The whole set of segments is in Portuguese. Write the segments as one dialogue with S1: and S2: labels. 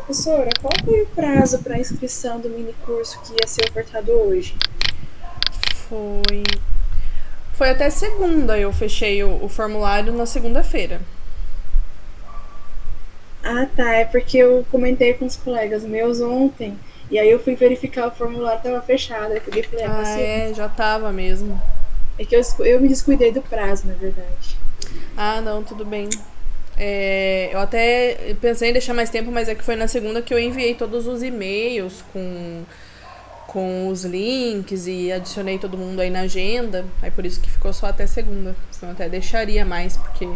S1: Professora, qual foi o prazo para a inscrição do mini curso que ia ser ofertado hoje?
S2: Foi. Foi até segunda, eu fechei o formulário na segunda-feira.
S1: Ah, tá. É porque eu comentei com os colegas meus ontem e aí eu fui verificar o formulário estava fechado. Aí eu peguei e falei,
S2: Ah,
S1: paciência.
S2: é, já tava mesmo.
S1: É que eu me descuidei do prazo, na verdade.
S2: Ah, não, tudo bem. É, eu até pensei em deixar mais tempo, mas é que foi na segunda que eu enviei todos os e-mails com os links e adicionei todo mundo aí na agenda. Aí por isso que ficou só até segunda. Senão eu até deixaria mais, porque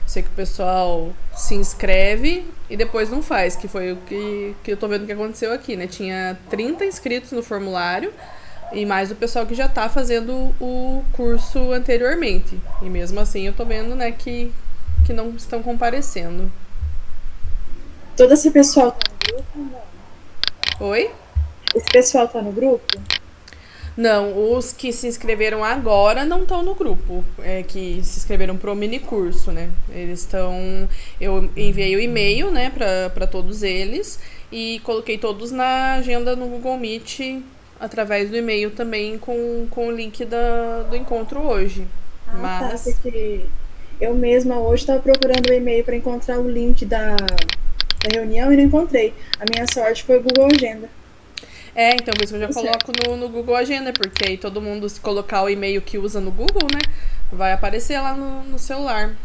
S2: sei que o pessoal se inscreve e depois não faz, que foi o que eu tô vendo que aconteceu aqui, né? Tinha 30 inscritos no formulário e mais o pessoal que já tá fazendo o curso anteriormente. E mesmo assim eu tô vendo, né, que não estão comparecendo.
S1: Todo esse pessoal tá no grupo? Não.
S2: Oi?
S1: Esse pessoal tá no grupo?
S2: Não, os que se inscreveram agora não estão no grupo, que se inscreveram pro mini curso, né? Eles estão. Eu enviei o e-mail, né, para todos eles e coloquei todos na agenda no Google Meet através do e-mail também com o link do encontro hoje.
S1: Ah, tá.
S2: Mas.
S1: Porque eu mesma hoje estava procurando o e-mail para encontrar o link da reunião e não encontrei. A minha sorte foi o Google Agenda.
S2: Então por isso que eu já
S1: Tudo certo.
S2: coloco no Google Agenda, porque aí todo mundo, se colocar o e-mail que usa no Google, né, vai aparecer lá no celular.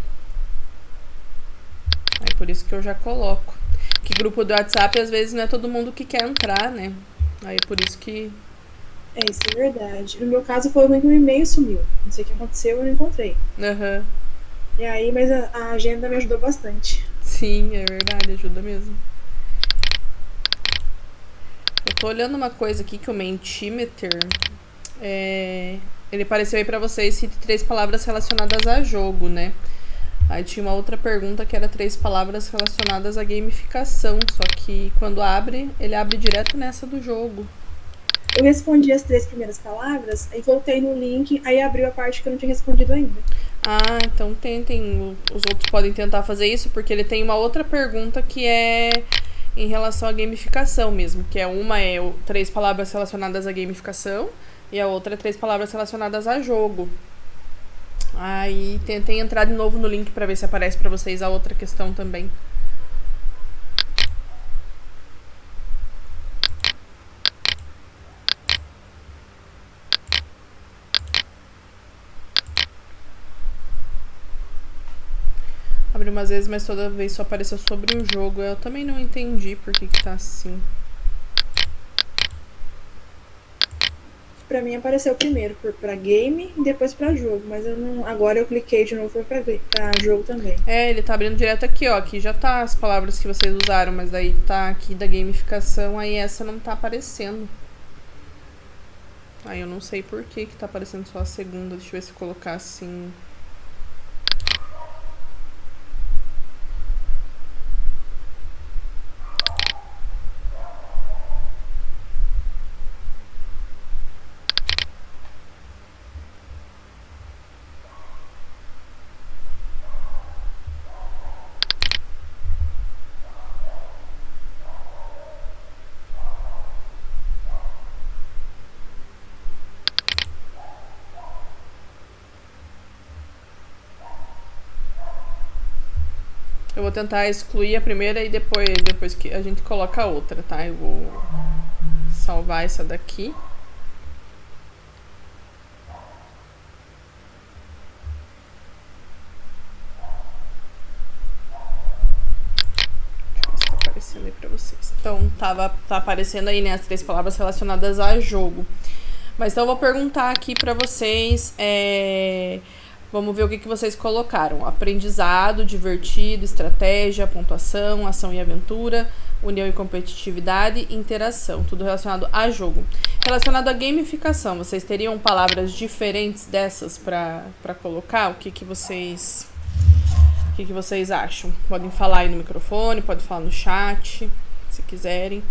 S2: Aí por isso que eu já coloco. Que grupo do WhatsApp às vezes não é todo mundo que quer entrar, né? Aí por isso que.
S1: É, isso é verdade. No meu caso foi que o e-mail sumiu. Não sei o que aconteceu, eu não encontrei.
S2: Aham.
S1: E aí, mas a agenda me ajudou bastante.
S2: Sim, é verdade, ajuda mesmo. Eu tô olhando uma coisa aqui que o Mentimeter. É, ele apareceu aí pra vocês, cite três palavras relacionadas a jogo, né? Aí tinha uma outra pergunta que era três palavras relacionadas à gamificação, só que quando abre, ele abre direto nessa do jogo.
S1: Eu respondi as três primeiras palavras, aí voltei no link, aí abriu a parte que eu não tinha respondido ainda.
S2: Ah, então tentem. Os outros podem tentar fazer isso, porque ele tem uma outra pergunta que é em relação à gamificação mesmo. Que é uma é três palavras relacionadas à gamificação e a outra é três palavras relacionadas a jogo. Aí tentem entrar de novo no link para ver se aparece para vocês a outra questão também. Abriu umas vezes, mas toda vez só apareceu sobre o jogo. Eu também não entendi por que tá assim.
S1: Pra mim apareceu primeiro pra game e depois pra jogo, mas eu não. Agora eu cliquei de novo pra jogo também.
S2: É, ele tá abrindo direto aqui, ó. Aqui já tá as palavras que vocês usaram, mas daí tá aqui da gamificação, aí essa não tá aparecendo. Aí eu não sei por que tá aparecendo só a segunda. Deixa eu ver se colocar assim. Eu vou tentar excluir a primeira e depois que a gente coloca a outra, tá? Eu vou salvar essa daqui. Deixa eu ver se tá aparecendo aí pra vocês. Então, tá aparecendo aí, né, as três palavras relacionadas a jogo. Mas então eu vou perguntar aqui pra vocês. Vamos ver o que vocês colocaram. Aprendizado, divertido, estratégia, pontuação, ação e aventura, união e competitividade, interação. Tudo relacionado a jogo. Relacionado à gamificação, vocês teriam palavras diferentes dessas pra colocar? O que vocês acham? Podem falar aí no microfone, pode falar no chat, se quiserem.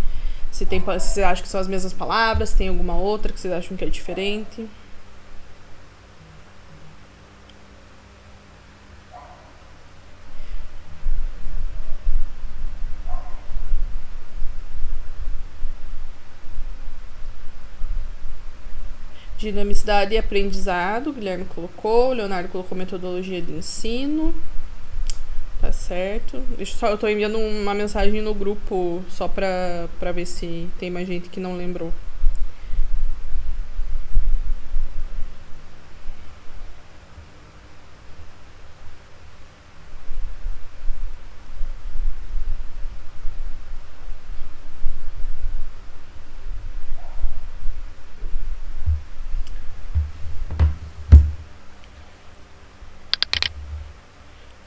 S2: Se vocês acham que são as mesmas palavras, se tem alguma outra que vocês acham que é diferente. Dinamicidade e aprendizado, o Guilherme colocou, o Leonardo colocou metodologia de ensino. Tá certo. Eu tô enviando uma mensagem no grupo só pra ver se tem mais gente que não lembrou.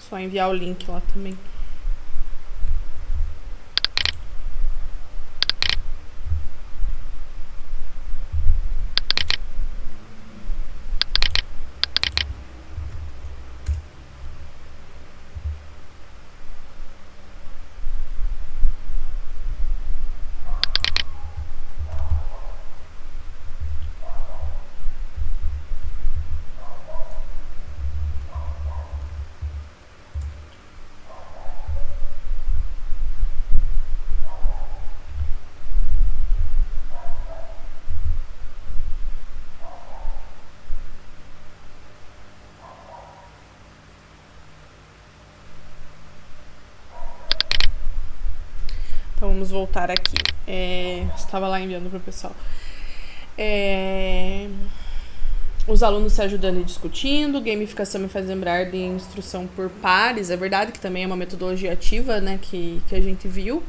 S2: Só enviar o link lá também. Então vamos voltar aqui. Estava lá enviando para o pessoal. Os alunos se ajudando e discutindo, gamificação me faz lembrar de instrução por pares, é verdade que também é uma metodologia ativa, né, que a gente viu.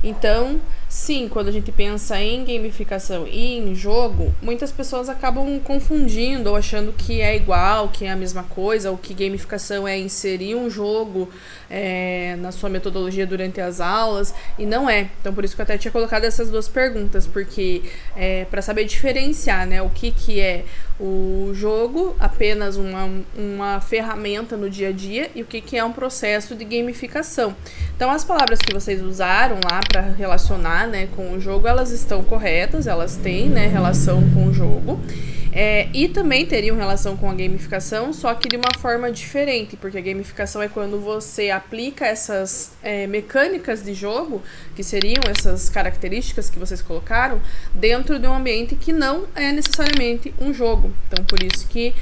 S2: Então, sim, quando a gente pensa em gamificação e em jogo, muitas pessoas acabam confundindo ou achando que é igual, que é a mesma coisa, ou que gamificação é inserir um jogo na sua metodologia durante as aulas, e não é. Então, por isso que eu até tinha colocado essas duas perguntas, porque para saber diferenciar, né, o que é o jogo, apenas uma ferramenta no dia a dia, e o que é um processo de gamificação. Então, as palavras que vocês usaram lá para relacionar, né, com o jogo, elas estão corretas, elas têm, né, relação com o jogo. E também teriam relação com a gamificação, só que de uma forma diferente, porque a gamificação é quando você aplica essas mecânicas de jogo, que seriam essas características que vocês colocaram, dentro de um ambiente que não é necessariamente um jogo. Então, por isso que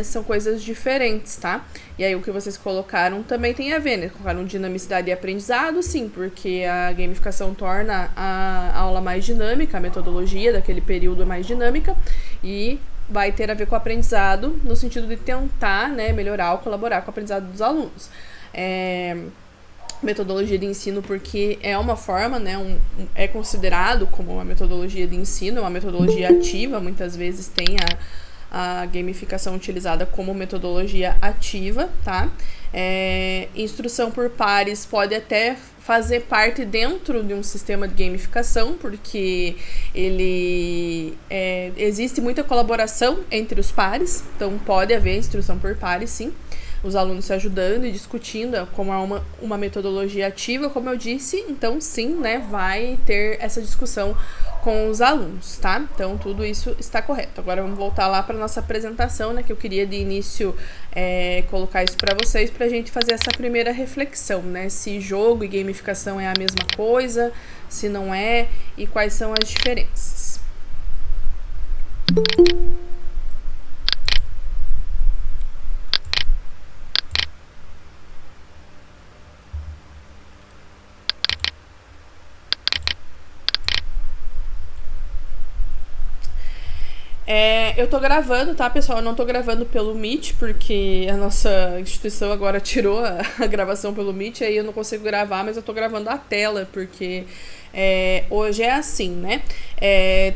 S2: são coisas diferentes, tá? E aí o que vocês colocaram também tem a ver, né? Colocaram dinamicidade e aprendizado, sim, porque a gamificação torna a aula mais dinâmica, a metodologia daquele período é mais dinâmica, e vai ter a ver com o aprendizado, no sentido de tentar, né, melhorar ou colaborar com o aprendizado dos alunos. Metodologia de ensino, porque é uma forma, né, é considerado como uma metodologia de ensino, é uma metodologia ativa, muitas vezes tem a gamificação utilizada como metodologia ativa, tá? Instrução por pares pode até fazer parte dentro de um sistema de gamificação, porque existe muita colaboração entre os pares, então pode haver instrução por pares, sim. Os alunos se ajudando e discutindo como é uma metodologia ativa, como eu disse, então sim, né, vai ter essa discussão com os alunos, tá? Então tudo isso está correto. Agora vamos voltar lá para nossa apresentação, né, que eu queria de início colocar isso para vocês, para a gente fazer essa primeira reflexão, né, se jogo e gamificação é a mesma coisa, se não é, e quais são as diferenças. Eu tô gravando, tá, pessoal? Eu não tô gravando pelo Meet, porque a nossa instituição agora tirou a gravação pelo Meet, aí eu não consigo gravar, mas eu tô gravando a tela, porque hoje é assim, né?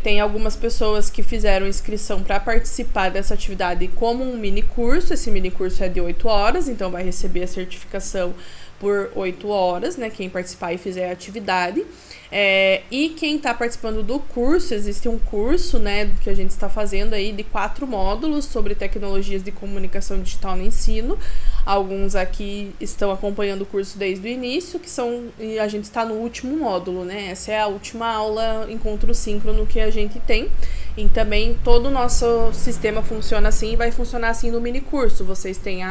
S2: Tem algumas pessoas que fizeram inscrição para participar dessa atividade como um mini curso. Esse mini curso é de 8 horas, então vai receber a certificação por 8 horas, né? Quem participar e fizer a atividade. E quem está participando do curso, existe um curso, né, que a gente está fazendo aí de 4 módulos sobre tecnologias de comunicação digital no ensino. Alguns aqui estão acompanhando o curso desde o início, e a gente está no último módulo, né? Essa é a última aula encontro síncrono que a gente tem. E também todo o nosso sistema funciona assim e vai funcionar assim no mini curso. Vocês têm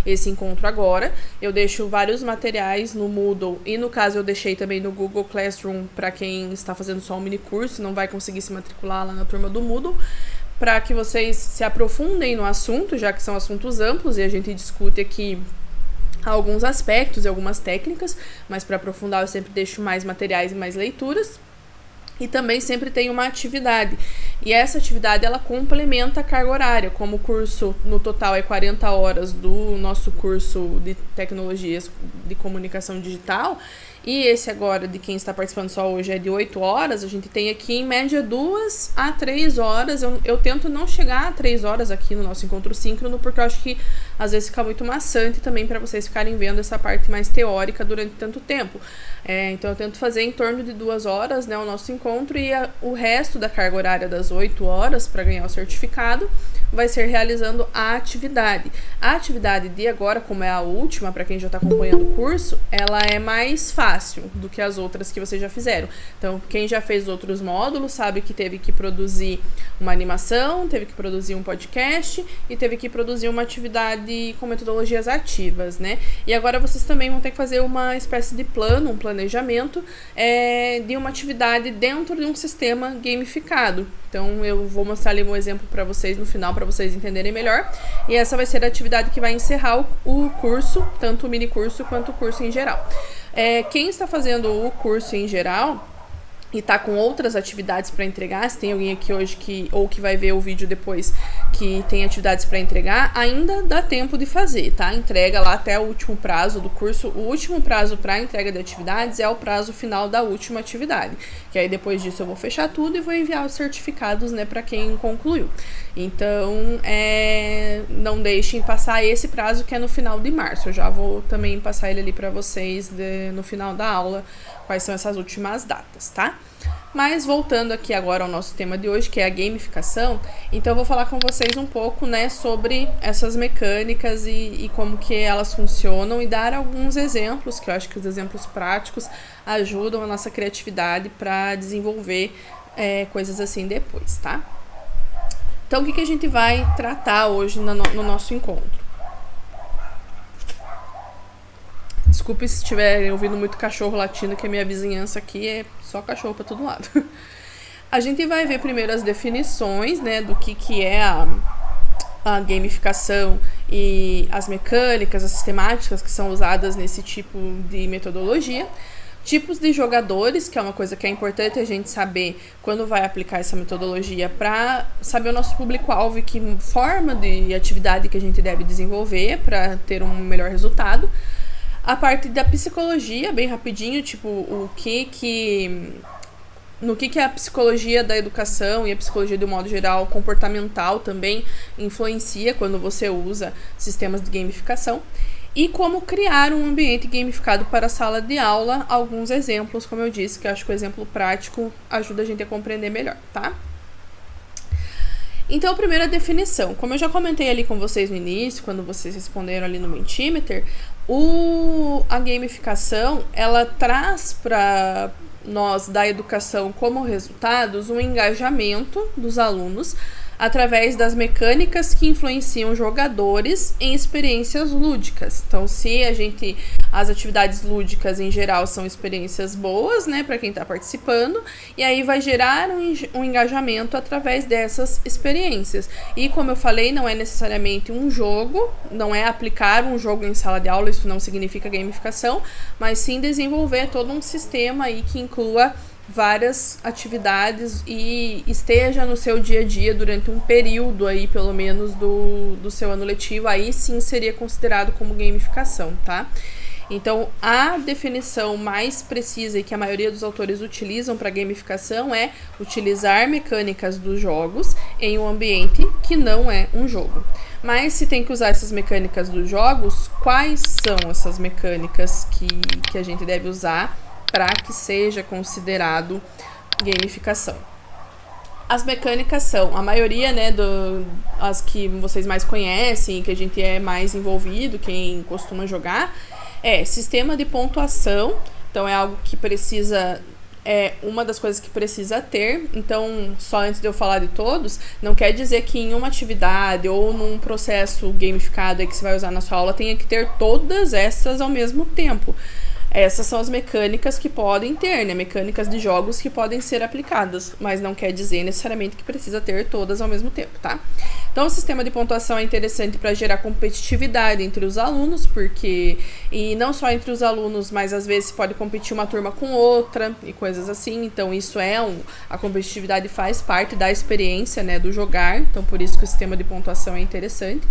S2: esse encontro agora. Eu deixo vários materiais no Moodle e, no caso, eu deixei também no Google Classroom para quem está fazendo só um mini curso e não vai conseguir se matricular lá na turma do Moodle. para que vocês se aprofundem no assunto, já que são assuntos amplos e a gente discute aqui alguns aspectos e algumas técnicas, mas para aprofundar eu sempre deixo mais materiais e mais leituras. E também sempre tem uma atividade. E essa atividade, ela complementa a carga horária. Como o curso, no total, é 40 horas do nosso curso de tecnologias de comunicação digital, e esse agora, de quem está participando só hoje, é de 8 horas, a gente tem aqui, em média, 2 a 3 horas. Eu tento não chegar a 3 horas aqui no nosso encontro síncrono, porque eu acho que, às vezes, fica muito maçante também para vocês ficarem vendo essa parte mais teórica durante tanto tempo. Então, eu tento fazer em torno de 2 horas, né, o nosso encontro, e o resto da carga horária das 8 horas, para ganhar o certificado, vai ser realizando a atividade. A atividade de agora, como é a última, para quem já está acompanhando o curso, ela é mais fácil do que as outras que vocês já fizeram. Então, quem já fez outros módulos sabe que teve que produzir uma animação, teve que produzir um podcast e teve que produzir uma atividade com metodologias ativas, né? E agora vocês também vão ter que fazer uma espécie de plano, um planejamento de uma atividade dentro de um sistema gamificado. Então, eu vou mostrar ali um exemplo para vocês no final, para vocês entenderem melhor. E essa vai ser a atividade que vai encerrar o curso, tanto o mini curso quanto o curso em geral. Quem está fazendo o curso em geral e está com outras atividades para entregar, se tem alguém aqui hoje que vai ver o vídeo depois que tem atividades para entregar, ainda dá tempo de fazer, tá? Entrega lá até o último prazo do curso. O último prazo para entrega de atividades é o prazo final da última atividade, que aí depois disso eu vou fechar tudo e vou enviar os certificados, né, para quem concluiu. Então, não deixem passar esse prazo, que é no final de março. Eu já vou também passar ele ali para vocês no final da aula, quais são essas últimas datas, tá? Mas voltando aqui agora ao nosso tema de hoje, que é a gamificação, então eu vou falar com vocês um pouco, né, sobre essas mecânicas e como que elas funcionam, e dar alguns exemplos, que eu acho que os exemplos práticos ajudam a nossa criatividade para desenvolver coisas assim depois, tá? Então, o que a gente vai tratar hoje no nosso encontro? Desculpe se estiverem ouvindo muito cachorro latindo, que a minha vizinhança aqui é só cachorro para todo lado. A gente vai ver primeiro as definições, né, do que é a gamificação e as mecânicas, as sistemáticas que são usadas nesse tipo de metodologia. Tipos de jogadores, que é uma coisa que é importante a gente saber quando vai aplicar essa metodologia, para saber o nosso público-alvo e que forma de atividade que a gente deve desenvolver para ter um melhor resultado. A parte da psicologia, bem rapidinho, tipo, no que a psicologia da educação e a psicologia do modo geral comportamental também influencia quando você usa sistemas de gamificação. E como criar um ambiente gamificado para a sala de aula, alguns exemplos, como eu disse, que eu acho que o exemplo prático ajuda a gente a compreender melhor, tá? Então, a primeira definição, como eu já comentei ali com vocês no início, quando vocês responderam ali no Mentimeter, a gamificação, ela traz para nós da educação como resultados um engajamento dos alunos através das mecânicas que influenciam jogadores em experiências lúdicas. Então, as atividades lúdicas em geral são experiências boas, né, para quem está participando, e aí vai gerar um engajamento através dessas experiências. E como eu falei, não é necessariamente um jogo, não é aplicar um jogo em sala de aula, isso não significa gamificação, mas sim desenvolver todo um sistema aí que inclua várias atividades e esteja no seu dia a dia durante um período aí, pelo menos, do seu ano letivo. Aí sim seria considerado como gamificação, tá? Então, a definição mais precisa e que a maioria dos autores utilizam para gamificação é utilizar mecânicas dos jogos em um ambiente que não é um jogo. Mas se tem que usar essas mecânicas dos jogos, quais são essas mecânicas que a gente deve usar para que seja considerado gamificação? As mecânicas são, a maioria, né, as que vocês mais conhecem, que a gente é mais envolvido, quem costuma jogar, sistema de pontuação. Então, é algo que precisa, uma das coisas que precisa ter. Então, só antes de eu falar de todos, não quer dizer que em uma atividade ou num processo gamificado aí que você vai usar na sua aula tenha que ter todas essas ao mesmo tempo. Essas são as mecânicas que podem ter, né? Mecânicas de jogos que podem ser aplicadas, mas não quer dizer necessariamente que precisa ter todas ao mesmo tempo, tá? Então, o sistema de pontuação é interessante para gerar competitividade entre os alunos, e não só entre os alunos, mas às vezes pode competir uma turma com outra e coisas assim. Então, a competitividade faz parte da experiência, né, do jogar. Então, por isso que o sistema de pontuação é interessante.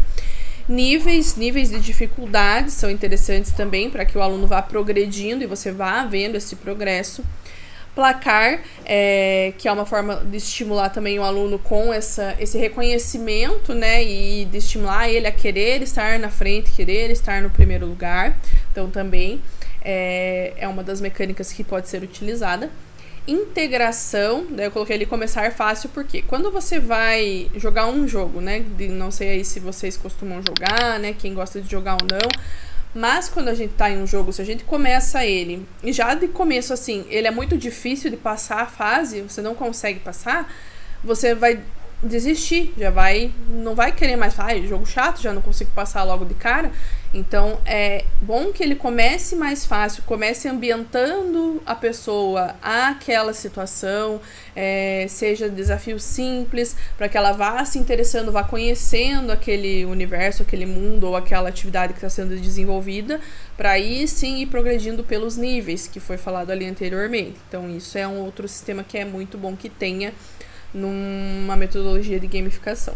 S2: Níveis de dificuldade são interessantes também para que o aluno vá progredindo e você vá vendo esse progresso. Placar, que é uma forma de estimular também o aluno com esse reconhecimento, né, e de estimular ele a querer estar na frente, querer estar no primeiro lugar. Então também é uma das mecânicas que pode ser utilizada. Integração, daí eu coloquei ali começar fácil, porque quando você vai jogar um jogo, né, não sei aí se vocês costumam jogar, né, quem gosta de jogar ou não, mas quando a gente tá em um jogo, se a gente começa ele, e já de começo assim, ele é muito difícil de passar a fase, você não consegue passar, você vai desistir, não vai querer mais, jogo chato, já não consigo passar logo de cara. Então é bom que ele comece mais fácil, comece ambientando a pessoa àquela situação, seja desafio simples, para que ela vá se interessando, vá conhecendo aquele universo, aquele mundo ou aquela atividade que está sendo desenvolvida, para aí sim ir progredindo pelos níveis que foi falado ali anteriormente. Então isso é um outro sistema que é muito bom que tenha numa metodologia de gamificação.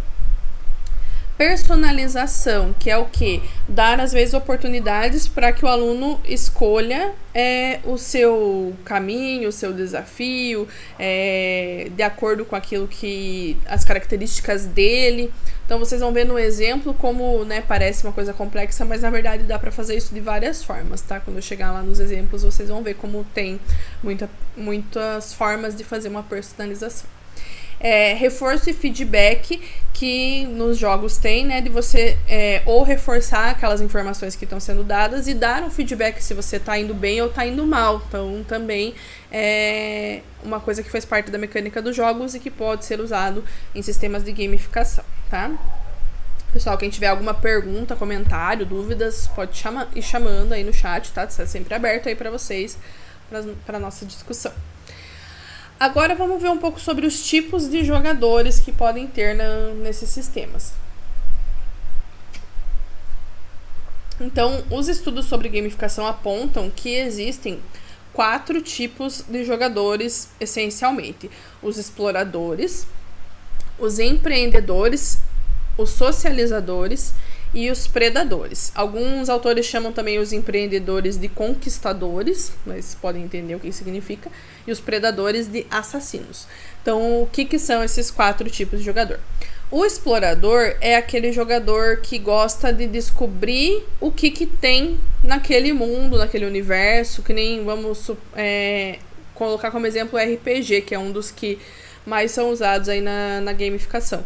S2: Personalização, que é o quê? Dar, às vezes, oportunidades para que o aluno escolha o seu caminho, o seu desafio, de acordo com aquilo que as características dele. Então, vocês vão ver no exemplo como, né, parece uma coisa complexa, mas, na verdade, dá para fazer isso de várias formas, tá? Quando eu chegar lá nos exemplos, vocês vão ver como tem muitas formas de fazer uma personalização. Reforço e feedback, que nos jogos tem, né, de você ou reforçar aquelas informações que estão sendo dadas e dar um feedback se você está indo bem ou está indo mal. Então também é uma coisa que faz parte da mecânica dos jogos e que pode ser usado em sistemas de gamificação, tá? Pessoal, quem tiver alguma pergunta, comentário, dúvidas, pode ir chamando aí no chat, tá? Está sempre aberto aí para vocês, para nossa discussão. Agora vamos ver um pouco sobre os tipos de jogadores que podem ter nesses sistemas. Então, os estudos sobre gamificação apontam que existem 4 tipos de jogadores, essencialmente: os exploradores, os empreendedores, os socializadores e os predadores. Alguns autores chamam também os empreendedores de conquistadores, mas podem entender o que significa, e os predadores de assassinos. Então, o que são esses 4 tipos de jogador? O explorador é aquele jogador que gosta de descobrir o que tem naquele mundo, naquele universo, que nem vamos colocar como exemplo o RPG, que é um dos que mais são usados aí na gamificação.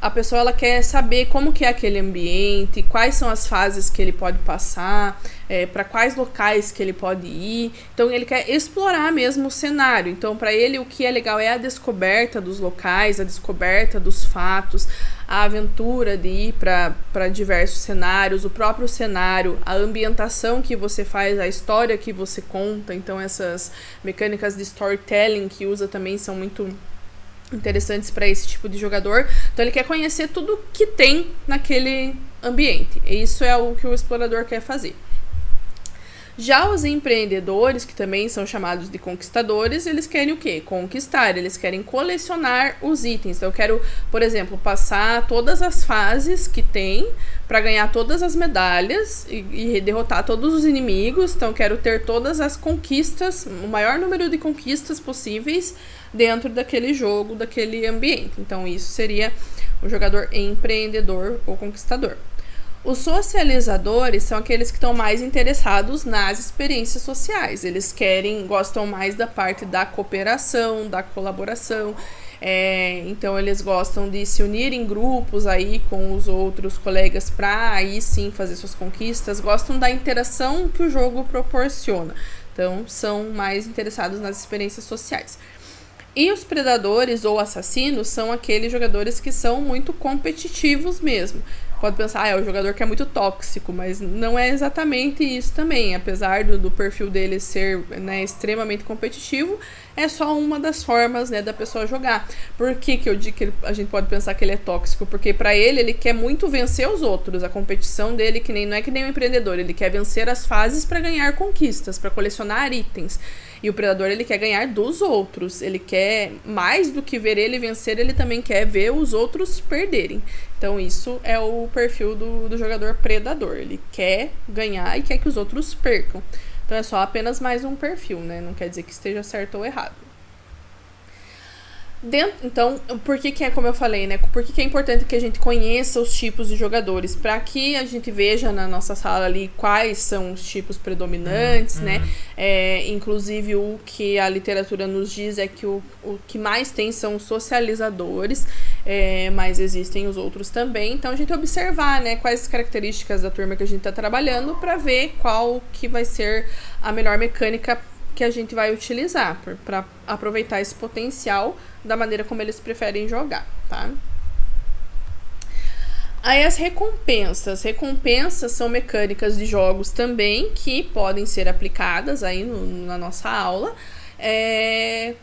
S2: A pessoa ela quer saber como que é aquele ambiente, quais são as fases que ele pode passar, para quais locais que ele pode ir. Então ele quer explorar mesmo o cenário. Então para ele o que é legal é a descoberta dos locais, a descoberta dos fatos, a aventura de ir para diversos cenários, o próprio cenário, a ambientação que você faz, a história que você conta. Então essas mecânicas de storytelling que usa também são muito interessantes para esse tipo de jogador. Então ele quer conhecer tudo que tem naquele ambiente. E isso é o que o explorador quer fazer. Já os empreendedores, que também são chamados de conquistadores, eles querem o quê? Conquistar, eles querem colecionar os itens. Então eu quero, por exemplo, passar todas as fases que tem para ganhar todas as medalhas e derrotar todos os inimigos. Então eu quero ter todas as conquistas, o maior número de conquistas possíveis dentro daquele jogo, daquele ambiente. Então isso seria o jogador empreendedor ou conquistador. Os socializadores são aqueles que estão mais interessados nas experiências sociais. Eles gostam mais da parte da cooperação, da colaboração. Então eles gostam de se unir em grupos aí com os outros colegas para aí sim fazer suas conquistas. Gostam da interação que o jogo proporciona. Então são mais interessados nas experiências sociais. E os predadores ou assassinos são aqueles jogadores que são muito competitivos mesmo. pode pensar, é o jogador que é muito tóxico, mas não é exatamente isso também. Apesar do perfil dele ser, né, extremamente competitivo, é só uma das formas, né, da pessoa jogar. Por que eu digo que a gente pode pensar que ele é tóxico? Porque pra ele quer muito vencer os outros. A competição dele não é que nem um empreendedor, ele quer vencer as fases para ganhar conquistas, para colecionar itens. E o predador, ele quer ganhar dos outros. Ele quer, mais do que ver ele vencer, ele também quer ver os outros perderem. Então, isso é o perfil do jogador predador. Ele quer ganhar e quer que os outros percam. Então, é só apenas mais um perfil, né? Não quer dizer que esteja certo ou errado. Então, por que é como eu falei, né? Por que é importante que a gente conheça os tipos de jogadores? Para que a gente veja na nossa sala ali quais são os tipos predominantes, né? Inclusive, o que a literatura nos diz é que o que mais tem são os socializadores, mas existem os outros também. Então, a gente observar, né, quais as características da turma que a gente está trabalhando para ver qual que vai ser a melhor mecânica que a gente vai utilizar para aproveitar esse potencial da maneira como eles preferem jogar, tá? Aí as recompensas. Recompensas são mecânicas de jogos também que podem ser aplicadas aí na nossa aula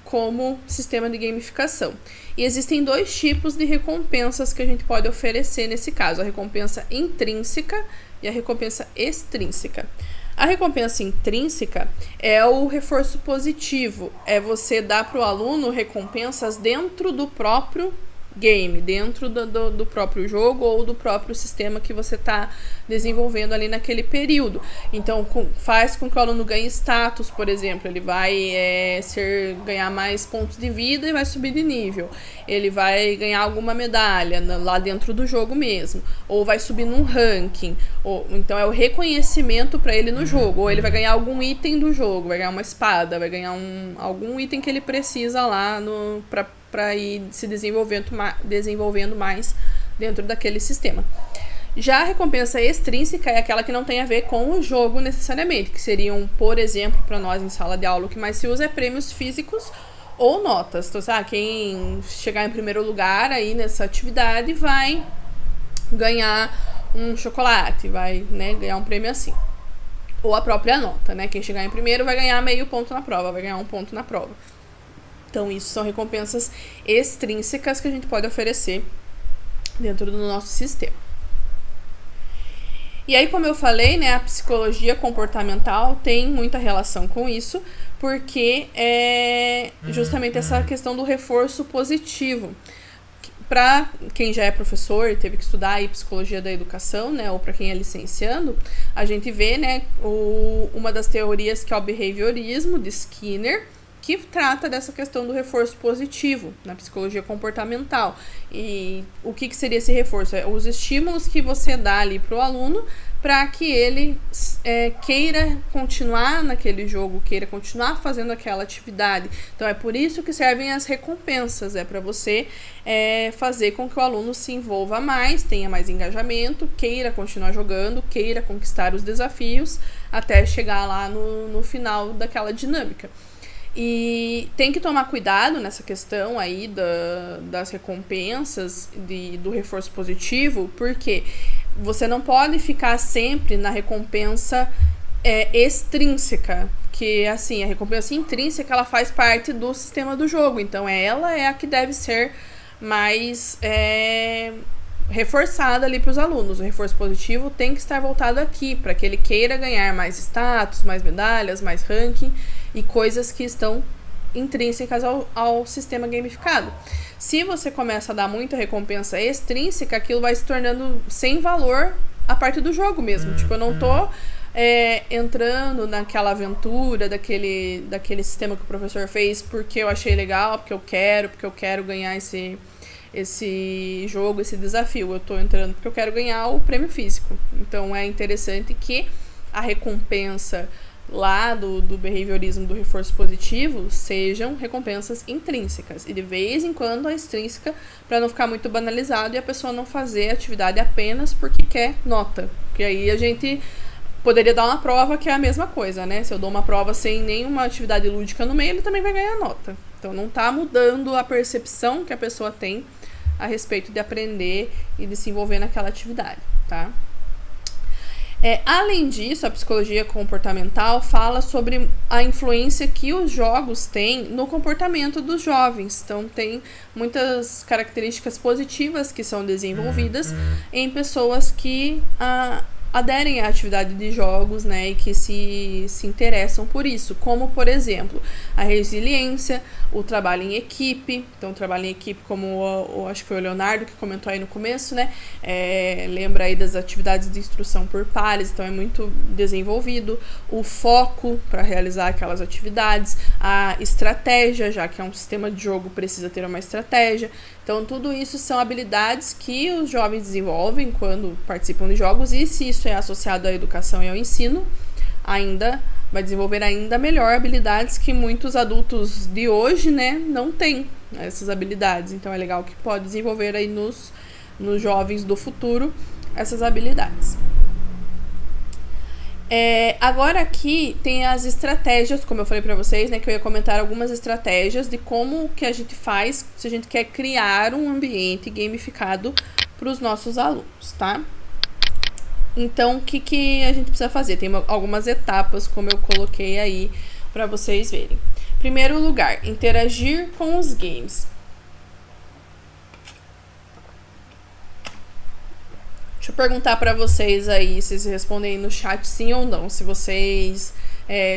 S2: como sistema de gamificação. E existem 2 tipos de recompensas que a gente pode oferecer nesse caso, a recompensa intrínseca e a recompensa extrínseca. A recompensa intrínseca é o reforço positivo, é você dar para o aluno recompensas dentro do próprio game, dentro do próprio jogo ou do próprio sistema que você está desenvolvendo ali naquele período. Então, faz com que o aluno ganhe status, por exemplo. Ele vai ganhar mais pontos de vida e vai subir de nível. Ele vai ganhar alguma medalha lá dentro do jogo mesmo. Ou vai subir num ranking. Então, é o reconhecimento para ele no jogo. Ou ele vai ganhar algum item do jogo. Vai ganhar uma espada. Vai ganhar algum item que ele precisa lá para ir se desenvolvendo mais dentro daquele sistema. Já a recompensa extrínseca é aquela que não tem a ver com o jogo necessariamente, que seriam, por exemplo, para nós em sala de aula, o que mais se usa é prêmios físicos ou notas. Então, quem chegar em primeiro lugar aí nessa atividade vai ganhar um chocolate, vai, né, ganhar um prêmio assim. Ou a própria nota, né? Quem chegar em primeiro vai ganhar meio ponto na prova, vai ganhar 1 ponto na prova. Então, isso são recompensas extrínsecas que a gente pode oferecer dentro do nosso sistema. E aí, como eu falei, né, a psicologia comportamental tem muita relação com isso, porque é justamente essa questão do reforço positivo. Para quem já é professor e teve que estudar aí psicologia da educação, né, ou para quem é licenciando, a gente vê, né, uma das teorias que é o behaviorismo de Skinner, que trata dessa questão do reforço positivo na psicologia comportamental. E o que seria esse reforço? Os estímulos que você dá ali para o aluno para que ele queira continuar naquele jogo, queira continuar fazendo aquela atividade. Então, é por isso que servem as recompensas, para você fazer com que o aluno se envolva mais, tenha mais engajamento, queira continuar jogando, queira conquistar os desafios, até chegar lá no final daquela dinâmica. E tem que tomar cuidado nessa questão aí das recompensas, do reforço positivo, porque você não pode ficar sempre na recompensa extrínseca, que assim, a recompensa intrínseca ela faz parte do sistema do jogo, então ela é a que deve ser mais reforçada ali para os alunos. O reforço positivo tem que estar voltado aqui, para que ele queira ganhar mais status, mais medalhas, mais ranking e coisas que estão intrínsecas ao sistema gamificado. Se você começa a dar muita recompensa extrínseca, aquilo vai se tornando sem valor a parte do jogo mesmo. Tipo, eu não tô entrando naquela aventura daquele sistema que o professor fez porque eu achei legal, porque eu quero ganhar esse jogo, esse desafio. Eu tô entrando porque eu quero ganhar o prêmio físico. Então, é interessante que a recompensa lá do behaviorismo, do reforço positivo, sejam recompensas intrínsecas. E de vez em quando a extrínseca, para não ficar muito banalizado e a pessoa não fazer a atividade apenas porque quer nota. Porque aí a gente poderia dar uma prova que é a mesma coisa, né? Se eu dou uma prova sem nenhuma atividade lúdica no meio, ele também vai ganhar nota. Então não está mudando a percepção que a pessoa tem a respeito de aprender e de se envolver naquela atividade. tá? Além disso, a psicologia comportamental fala sobre a influência que os jogos têm no comportamento dos jovens. Então, tem muitas características positivas que são desenvolvidas em pessoas que aderem à atividade de jogos, né, e que se interessam por isso, como, por exemplo, a resiliência, o trabalho em equipe. Então, o trabalho em equipe, como acho que foi o Leonardo que comentou aí no começo, né, lembra aí das atividades de instrução por pares, então é muito desenvolvido. O foco para realizar aquelas atividades, a estratégia, já que é um sistema de jogo, precisa ter uma estratégia. Então, tudo isso são habilidades que os jovens desenvolvem quando participam de jogos, e se isso é associado à educação e ao ensino, ainda vai desenvolver ainda melhor habilidades que muitos adultos de hoje, né, não têm essas habilidades. Então, é legal que pode desenvolver aí nos jovens do futuro essas habilidades. Agora aqui tem as estratégias, como eu falei pra vocês, né, que eu ia comentar algumas estratégias de como que a gente faz se a gente quer criar um ambiente gamificado para os nossos alunos, tá? Então, o que a gente precisa fazer? Tem algumas etapas, como eu coloquei aí para vocês verem. Primeiro lugar, interagir com os games. Deixa eu perguntar pra vocês aí, vocês respondem no chat sim ou não. Se vocês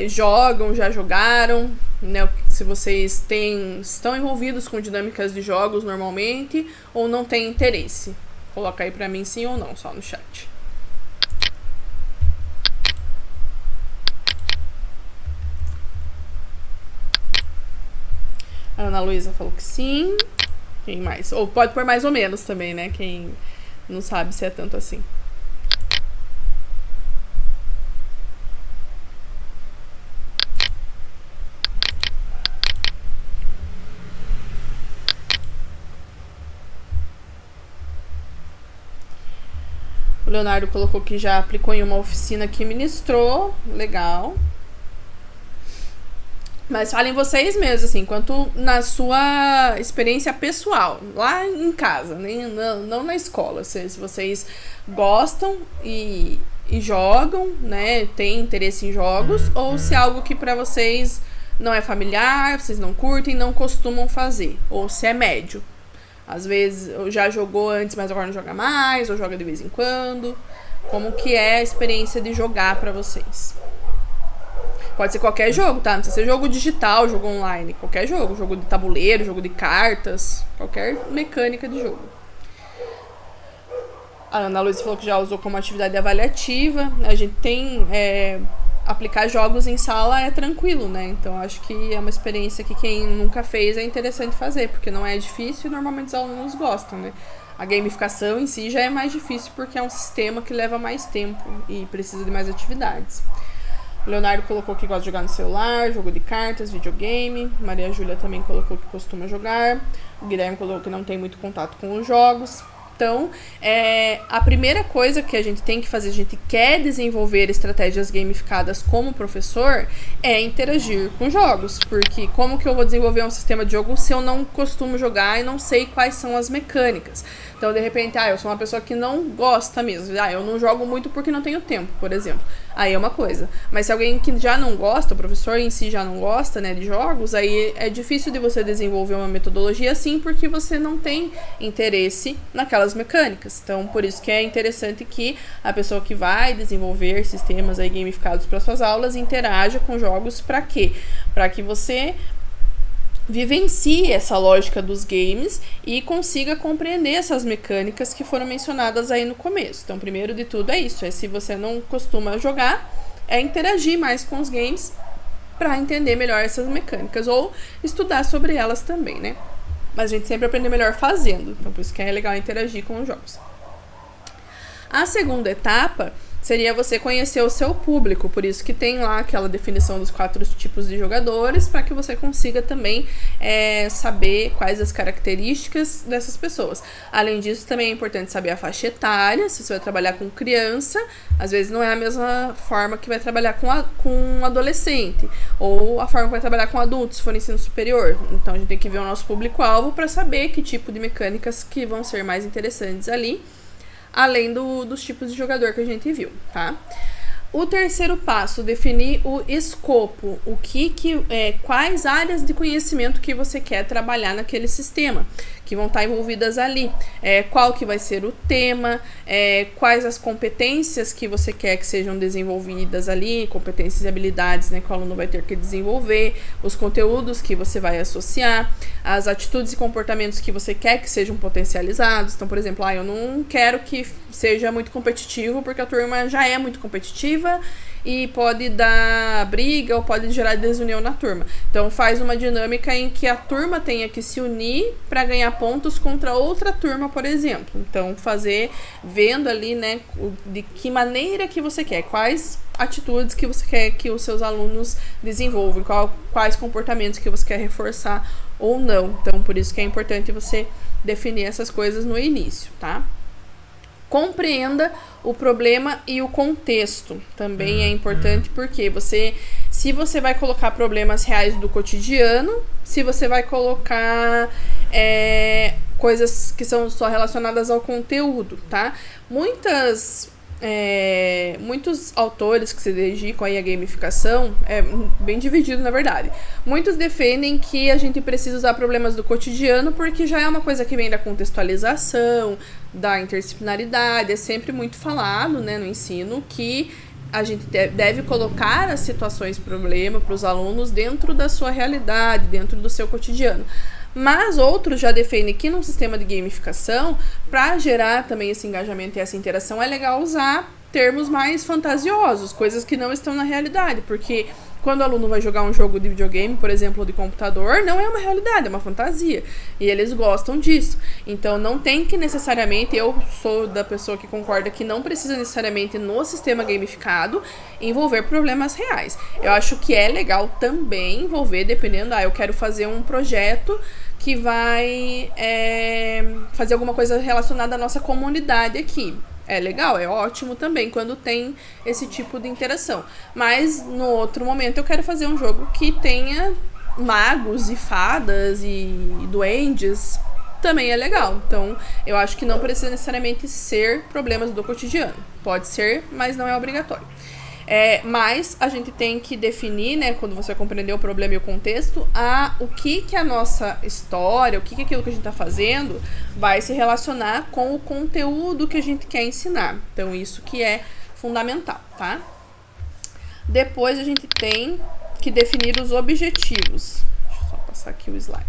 S2: jogam, já jogaram, né? Se vocês estão envolvidos com dinâmicas de jogos normalmente ou não têm interesse. Coloca aí pra mim sim ou não, só no chat. A Ana Luísa falou que sim. Quem mais? Ou pode pôr mais ou menos também, né? Quem não sabe se é tanto assim. O Leonardo colocou que já aplicou em uma oficina que ministrou. Legal. Mas falem vocês mesmos, assim, quanto na sua experiência pessoal, lá em casa, não na escola. Se vocês gostam e jogam, né, têm interesse em jogos, ou se é algo que pra vocês não é familiar, vocês não curtem, não costumam fazer, ou se é médio. Às vezes já jogou antes, mas agora não joga mais, ou joga de vez em quando. Como que é a experiência de jogar pra vocês? Pode ser qualquer jogo, tá? Não precisa ser jogo digital, jogo online. Qualquer jogo. Jogo de tabuleiro, jogo de cartas. Qualquer mecânica de jogo. A Ana Luísa falou que já usou como atividade avaliativa. A gente tem... aplicar jogos em sala é tranquilo, né? Então, acho que é uma experiência que quem nunca fez é interessante fazer. Porque não é difícil e normalmente os alunos gostam, né? A gamificação em si já é mais difícil porque é um sistema que leva mais tempo e precisa de mais atividades. O Leonardo colocou que gosta de jogar no celular, jogo de cartas, videogame. Maria Júlia também colocou que costuma jogar. O Guilherme colocou que não tem muito contato com os jogos. Então, a primeira coisa que a gente tem que fazer, a gente quer desenvolver estratégias gamificadas como professor, é interagir com jogos. Porque como que eu vou desenvolver um sistema de jogo se eu não costumo jogar e não sei quais são as mecânicas? Então, de repente, eu sou uma pessoa que não gosta mesmo. Eu não jogo muito porque não tenho tempo, por exemplo. Aí é uma coisa. Mas se alguém que já não gosta, o professor em si já não gosta, né, de jogos, aí é difícil de você desenvolver uma metodologia assim, porque você não tem interesse naquelas mecânicas. Então, por isso que é interessante que a pessoa que vai desenvolver sistemas aí gamificados para suas aulas interaja com jogos. Para quê? Para que você vivencie essa lógica dos games e consiga compreender essas mecânicas que foram mencionadas aí no começo. Então, primeiro de tudo é isso, se você não costuma jogar, é interagir mais com os games para entender melhor essas mecânicas ou estudar sobre elas também, né? Mas a gente sempre aprende melhor fazendo, então por isso que é legal interagir com os jogos. A segunda etapa seria você conhecer o seu público, por isso que tem lá aquela definição dos 4 tipos de jogadores, para que você consiga também saber quais as características dessas pessoas. Além disso, também é importante saber a faixa etária, se você vai trabalhar com criança, às vezes não é a mesma forma que vai trabalhar com um adolescente, ou a forma que vai trabalhar com adultos, se for ensino superior. Então a gente tem que ver o nosso público-alvo para saber que tipo de mecânicas que vão ser mais interessantes ali. além dos tipos de jogador que a gente viu, tá? O terceiro passo, definir o escopo, quais áreas de conhecimento que você quer trabalhar naquele sistema, que vão estar envolvidas ali, qual que vai ser o tema, quais as competências que você quer que sejam desenvolvidas ali, competências e habilidades, né, que o aluno vai ter que desenvolver, os conteúdos que você vai associar, as atitudes e comportamentos que você quer que sejam potencializados. Então, por exemplo, eu não quero que seja muito competitivo, porque a turma já é muito competitiva e pode dar briga ou pode gerar desunião na turma. Então faz uma dinâmica em que a turma tenha que se unir para ganhar pontos contra outra turma, por exemplo. Então vendo ali, né, de que maneira que você quer, quais atitudes que você quer que os seus alunos desenvolvam, quais comportamentos que você quer reforçar ou não. Então por isso que é importante você definir essas coisas no início, tá? Compreenda o problema e o contexto. Também é importante porque se você vai colocar problemas reais do cotidiano, se você vai colocar coisas que são só relacionadas ao conteúdo, tá? Muitos autores que se dedicam aí à gamificação, bem dividido na verdade, muitos defendem que a gente precisa usar problemas do cotidiano porque já é uma coisa que vem da contextualização, da interdisciplinaridade, é sempre muito falado, né, no ensino que a gente deve colocar as situações problema para os alunos dentro da sua realidade, dentro do seu cotidiano. Mas outros já defendem que num sistema de gamificação, para gerar também esse engajamento e essa interação, é legal usar termos mais fantasiosos, coisas que não estão na realidade, porque quando o aluno vai jogar um jogo de videogame, por exemplo, ou de computador, não é uma realidade, é uma fantasia, e eles gostam disso. Então não tem que necessariamente, eu sou da pessoa que concorda que não precisa necessariamente no sistema gamificado envolver problemas reais. Eu acho que é legal também envolver, dependendo, eu quero fazer um projeto que vai fazer alguma coisa relacionada à nossa comunidade aqui. É legal, é ótimo também quando tem esse tipo de interação. Mas no outro momento eu quero fazer um jogo que tenha magos e fadas e duendes. Também é legal. Então eu acho que não precisa necessariamente ser problemas do cotidiano. Pode ser, mas não é obrigatório. Mas a gente tem que definir, né, quando você compreender o problema e o contexto, o que a nossa história, o que aquilo que a gente está fazendo vai se relacionar com o conteúdo que a gente quer ensinar. Então isso que é fundamental, tá? Depois a gente tem que definir os objetivos. Deixa eu só passar aqui o slide.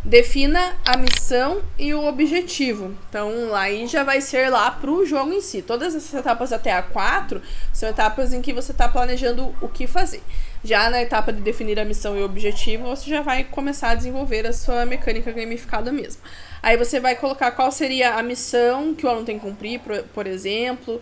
S2: Defina a missão e o objetivo. Então, aí já vai ser lá pro jogo em si. Todas essas etapas até a 4 são etapas em que você está planejando o que fazer. Já na etapa de definir a missão e o objetivo, você já vai começar a desenvolver a sua mecânica gamificada mesmo. Aí você vai colocar qual seria a missão que o aluno tem que cumprir, por exemplo,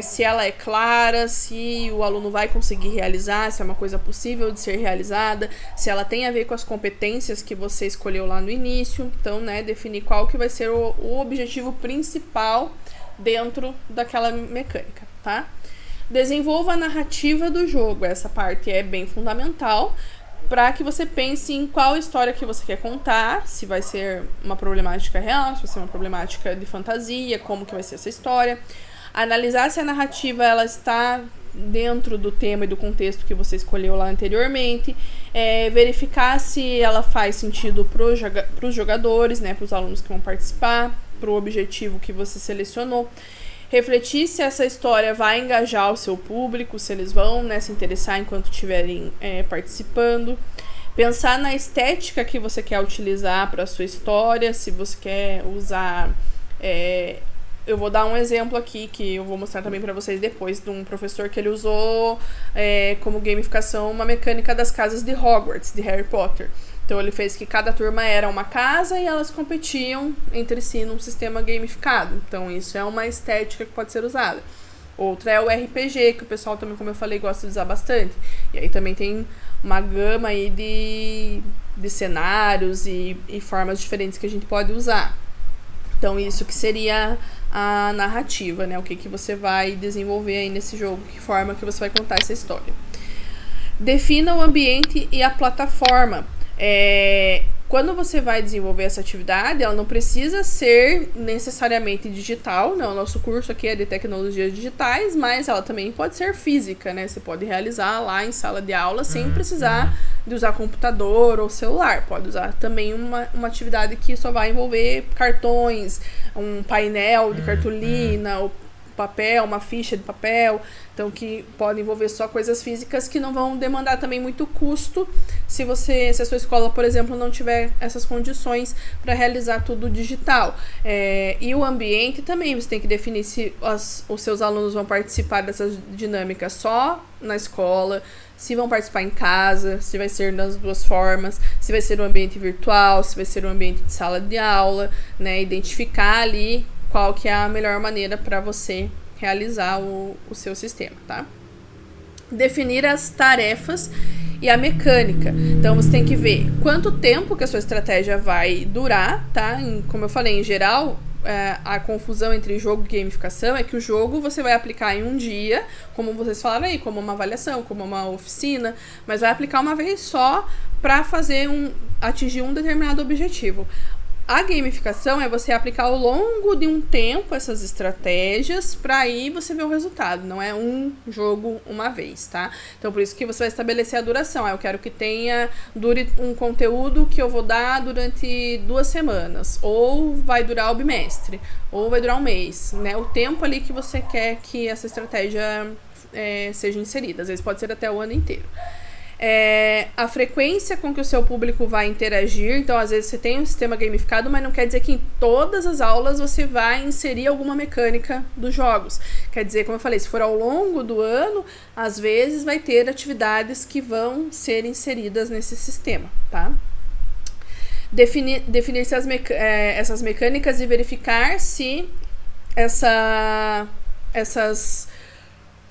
S2: se ela é clara, se o aluno vai conseguir realizar, se é uma coisa possível de ser realizada, se ela tem a ver com as competências que você escolheu lá no início. Então, né, definir qual que vai ser o objetivo principal dentro daquela mecânica, tá? Desenvolva a narrativa do jogo. Essa parte é bem fundamental para que você pense em qual história que você quer contar, se vai ser uma problemática real, se vai ser uma problemática de fantasia, como que vai ser essa história. Analisar se a narrativa ela está dentro do tema e do contexto que você escolheu lá anteriormente. Verificar se ela faz sentido para os jogadores, né, para os alunos que vão participar, para o objetivo que você selecionou. Refletir se essa história vai engajar o seu público, se eles vão, né, se interessar enquanto estiverem participando. Pensar na estética que você quer utilizar para a sua história, se você quer usar... eu vou dar um exemplo aqui, que eu vou mostrar também para vocês depois, de um professor que ele usou como gamificação uma mecânica das casas de Hogwarts, de Harry Potter. Então ele fez que cada turma era uma casa e elas competiam entre si num sistema gamificado. Então isso é uma estética que pode ser usada. Outra é o RPG, que o pessoal também, como eu falei, gosta de usar bastante. E aí também tem uma gama aí de cenários e formas diferentes que a gente pode usar. Então isso que seria a narrativa, né? O que você vai desenvolver aí nesse jogo, que forma que você vai contar essa história. Defina o ambiente e a plataforma. Quando você vai desenvolver essa atividade, ela não precisa ser necessariamente digital, né? O nosso curso aqui é de tecnologias digitais, mas ela também pode ser física, né? Você pode realizar lá em sala de aula sem precisar de usar computador ou celular. Pode usar também uma atividade que só vai envolver cartões, um painel de cartolina, ou papel, uma ficha de papel, então que pode envolver só coisas físicas que não vão demandar também muito custo se a sua escola, por exemplo, não tiver essas condições para realizar tudo digital. E o ambiente também, você tem que definir se os seus alunos vão participar dessas dinâmicas só na escola, se vão participar em casa, se vai ser das duas formas, se vai ser um ambiente virtual, se vai ser um ambiente de sala de aula, né? Identificar ali qual que é a melhor maneira para você realizar o seu sistema, tá? Definir as tarefas e a mecânica. Então, você tem que ver quanto tempo que a sua estratégia vai durar, tá? Como eu falei, em geral, a confusão entre jogo e gamificação é que o jogo você vai aplicar em um dia, como vocês falaram aí, como uma avaliação, como uma oficina, mas vai aplicar uma vez só para atingir um determinado objetivo. A gamificação é você aplicar ao longo de um tempo essas estratégias para aí você ver o resultado. Não é um jogo uma vez, tá? Então, por isso que você vai estabelecer a duração. Eu quero que dure um conteúdo que eu vou dar durante 2 semanas. Ou vai durar o bimestre. Ou vai durar um mês, né? O tempo ali que você quer que essa estratégia seja inserida. Às vezes pode ser até o ano inteiro. A frequência com que o seu público vai interagir. Então, às vezes você tem um sistema gamificado, mas não quer dizer que em todas as aulas você vai inserir alguma mecânica dos jogos. Quer dizer, como eu falei, se for ao longo do ano, às vezes vai ter atividades que vão ser inseridas nesse sistema, tá? Definir se essas mecânicas e verificar se essas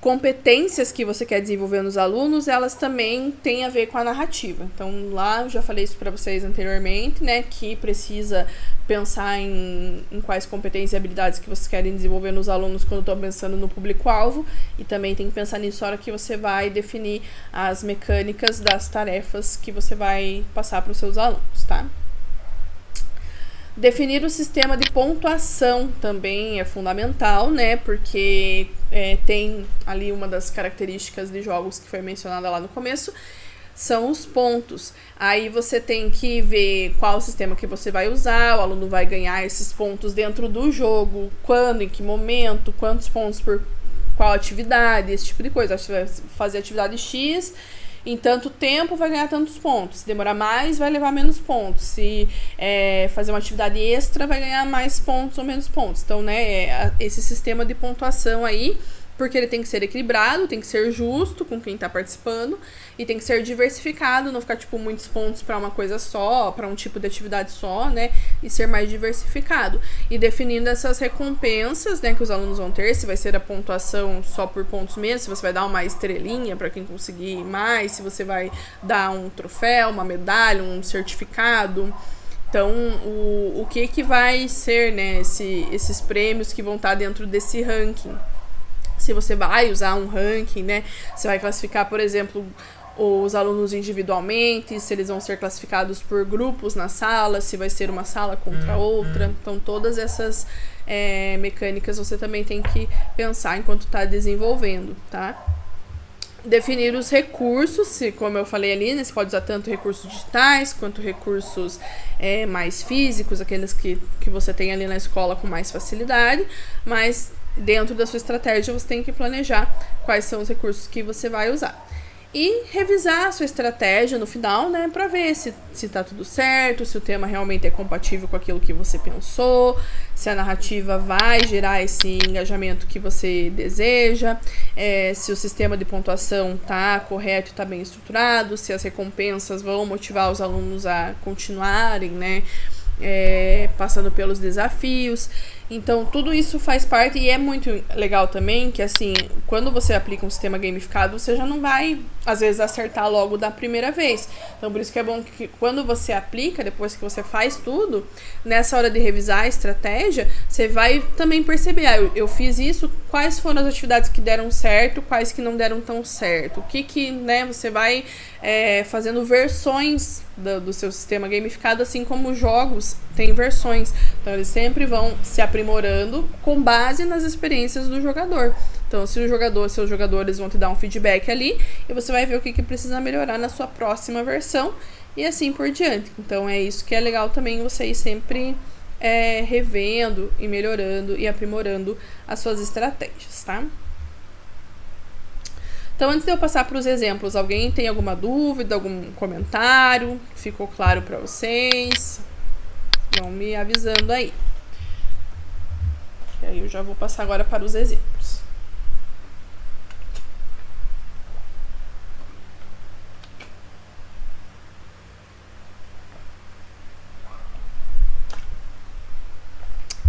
S2: competências que você quer desenvolver nos alunos, elas também têm a ver com a narrativa. Então, lá eu já falei isso para vocês anteriormente, né, que precisa pensar em quais competências e habilidades que vocês querem desenvolver nos alunos quando estão pensando no público-alvo, e também tem que pensar nisso na hora que você vai definir as mecânicas das tarefas que você vai passar para os seus alunos, tá? Definir o sistema de pontuação também é fundamental, né? Porque tem ali uma das características de jogos que foi mencionada lá no começo, são os pontos. Aí você tem que ver qual sistema que você vai usar, o aluno vai ganhar esses pontos dentro do jogo, quando, em que momento, quantos pontos por qual atividade, esse tipo de coisa. Você vai fazer atividade X, em tanto tempo vai ganhar tantos pontos. Se demorar mais, vai levar menos pontos. Se fazer uma atividade extra, vai ganhar mais pontos ou menos pontos. Então, né, esse sistema de pontuação aí, porque ele tem que ser equilibrado, tem que ser justo com quem está participando e tem que ser diversificado, não ficar, tipo, muitos pontos para uma coisa só, para um tipo de atividade só, né, e ser mais diversificado. E definindo essas recompensas, né, que os alunos vão ter, se vai ser a pontuação só por pontos mesmo, se você vai dar uma estrelinha para quem conseguir mais, se você vai dar um troféu, uma medalha, um certificado. Então, o que vai ser, né, esses prêmios que vão estar dentro desse ranking. Se você vai usar um ranking, né? Você vai classificar, por exemplo, os alunos individualmente, se eles vão ser classificados por grupos na sala, se vai ser uma sala contra outra. Então, todas essas mecânicas você também tem que pensar enquanto está desenvolvendo, tá? Definir os recursos, como eu falei ali, né, você pode usar tanto recursos digitais quanto recursos mais físicos, aqueles que você tem ali na escola com mais facilidade, mas dentro da sua estratégia você tem que planejar quais são os recursos que você vai usar. E revisar a sua estratégia no final, né, para ver se tá tudo certo, se o tema realmente é compatível com aquilo que você pensou, se a narrativa vai gerar esse engajamento que você deseja, se o sistema de pontuação tá correto e tá bem estruturado, se as recompensas vão motivar os alunos a continuarem, né, passando pelos desafios. Então, tudo isso faz parte e é muito legal também que, assim, quando você aplica um sistema gamificado, você já não vai, às vezes, acertar logo da primeira vez. Então, por isso que é bom que quando você aplica, depois que você faz tudo, nessa hora de revisar a estratégia, você vai também perceber, eu fiz isso, quais foram as atividades que deram certo, quais que não deram tão certo. O que né, você vai fazendo versões do seu sistema gamificado, assim como jogos têm versões. Então, eles sempre vão se aprimorando com base nas experiências do jogador. Então, se seus jogadores vão te dar um feedback ali, e você vai ver o que precisa melhorar na sua próxima versão, e assim por diante. Então, é isso que é legal também, você ir sempre revendo e melhorando e aprimorando as suas estratégias, tá? Então, antes de eu passar para os exemplos, alguém tem alguma dúvida, algum comentário? Ficou claro para vocês? Vão me avisando aí. E aí eu já vou passar agora para os exemplos.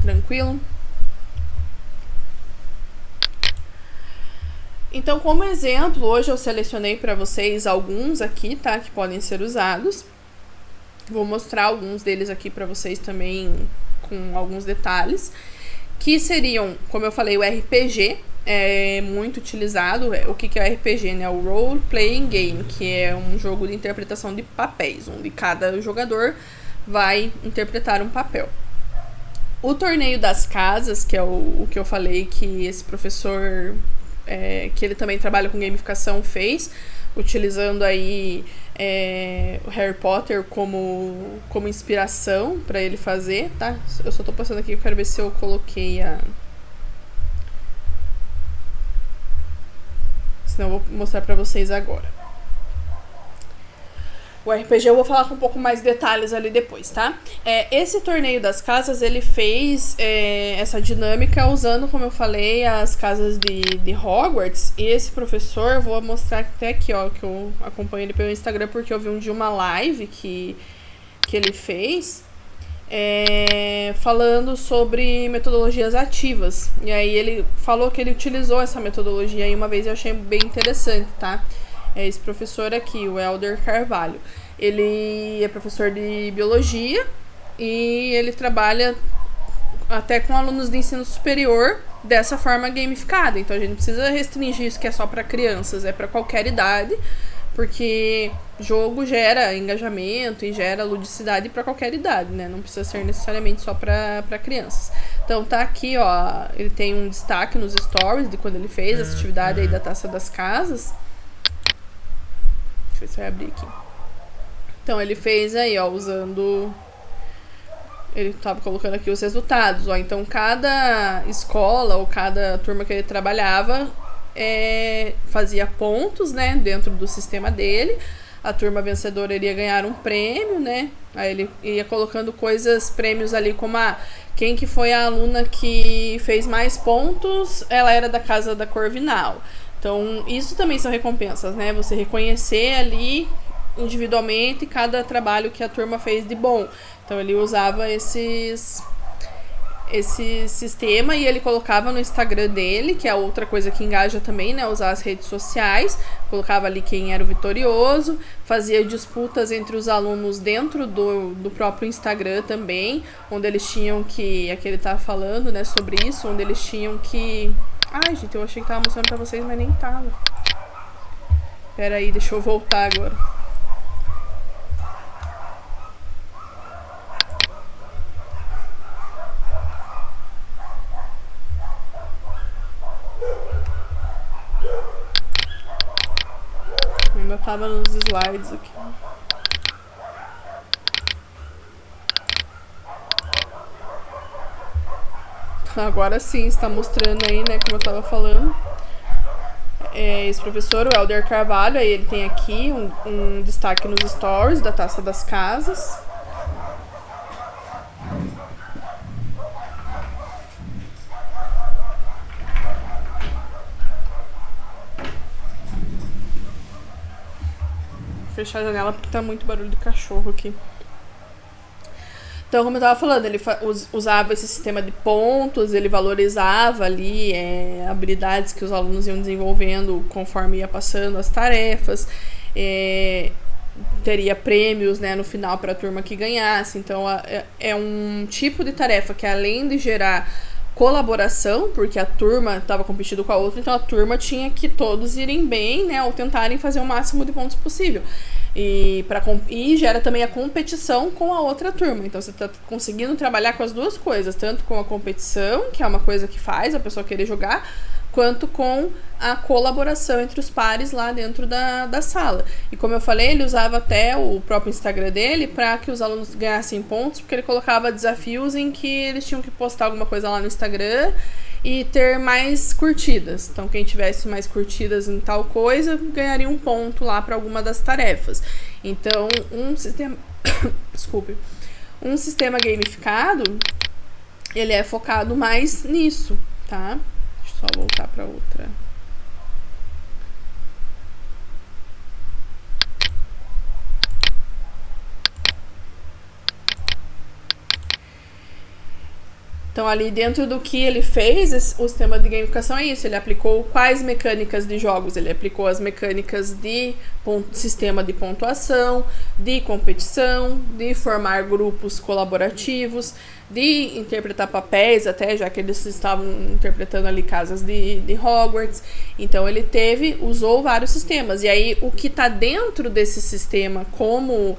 S2: Tranquilo? Então, como exemplo, hoje eu selecionei para vocês alguns aqui, tá? Que podem ser usados. Vou mostrar alguns deles aqui para vocês também com alguns detalhes. Que seriam, como eu falei, o RPG é muito utilizado. O que é o RPG, né? O Role Playing Game, que é um jogo de interpretação de papéis, onde cada jogador vai interpretar um papel. O Torneio das Casas, que é o que eu falei que esse professor... que ele também trabalha com gamificação, fez, utilizando aí o Harry Potter como inspiração para ele fazer, tá? Eu só tô passando aqui, eu quero ver se eu coloquei senão eu vou mostrar para vocês agora. O RPG eu vou falar com um pouco mais de detalhes ali depois, tá? Esse Torneio das Casas, ele fez essa dinâmica usando, como eu falei, as casas de Hogwarts. E esse professor, eu vou mostrar até aqui, ó, que eu acompanho ele pelo Instagram, porque eu vi um dia uma live que ele fez, falando sobre metodologias ativas. E aí ele falou que ele utilizou essa metodologia aí uma vez e eu achei bem interessante, tá? É esse professor aqui, o Elder Carvalho. Ele é professor de biologia e ele trabalha até com alunos de ensino superior dessa forma gamificada. Então a gente não precisa restringir isso que é só para crianças, é para qualquer idade, porque jogo gera engajamento e gera ludicidade para qualquer idade, né? Não precisa ser necessariamente só para crianças. Então tá aqui, ó, ele tem um destaque nos stories de quando ele fez essa atividade aí da Taça das Casas. Deixa eu ver se vai abrir aqui. Então, ele fez aí, ó, usando... Ele tava colocando aqui os resultados, ó. Então, cada escola ou cada turma que ele trabalhava fazia pontos, né, dentro do sistema dele. A turma vencedora iria ganhar um prêmio, né? Aí ele ia colocando prêmios ali como quem que foi a aluna que fez mais pontos, ela era da casa da Corvinal. Então, isso também são recompensas, né? Você reconhecer ali individualmente cada trabalho que a turma fez de bom. Então, ele usava esse sistema e ele colocava no Instagram dele, que é outra coisa que engaja também, né? Usar as redes sociais. Colocava ali quem era o vitorioso, fazia disputas entre os alunos dentro do próprio Instagram também, onde eles tinham que... Aqui ele tá falando, né, sobre isso, onde eles tinham que... Ai, gente, eu achei que tava mostrando pra vocês, mas nem tava. Pera aí, deixa eu voltar agora. Ainda tava nos slides aqui. Agora sim, está mostrando aí, né, como eu tava falando. Esse professor, o Elder Carvalho, aí ele tem aqui um destaque nos stories da Taça das Casas. Vou fechar a janela porque tá muito barulho de cachorro aqui. Então, como eu estava falando, ele usava esse sistema de pontos, ele valorizava ali habilidades que os alunos iam desenvolvendo conforme ia passando as tarefas, teria prêmios, né, no final para a turma que ganhasse. Então, é um tipo de tarefa que, além de gerar colaboração, porque a turma estava competindo com a outra, então a turma tinha que todos irem bem, né, ou tentarem fazer o máximo de pontos possível. E gera também a competição com a outra turma. Então você está conseguindo trabalhar com as duas coisas, tanto com a competição, que é uma coisa que faz a pessoa querer jogar, quanto com a colaboração entre os pares lá dentro da sala. E como eu falei, ele usava até o próprio Instagram dele para que os alunos ganhassem pontos, porque ele colocava desafios em que eles tinham que postar alguma coisa lá no Instagram e ter mais curtidas. Então, quem tivesse mais curtidas em tal coisa, ganharia um ponto lá para alguma das tarefas. Então, um sistema... Desculpe. Um sistema gamificado, ele é focado mais nisso, tá? Deixa eu só voltar para outra. Então, ali dentro do que ele fez, o sistema de gamificação é isso. Ele aplicou quais mecânicas de jogos? Ele aplicou as mecânicas de sistema de pontuação, de competição, de formar grupos colaborativos, de interpretar papéis, até já que eles estavam interpretando ali casas de Hogwarts. Então ele usou vários sistemas. E aí o que está dentro desse sistema como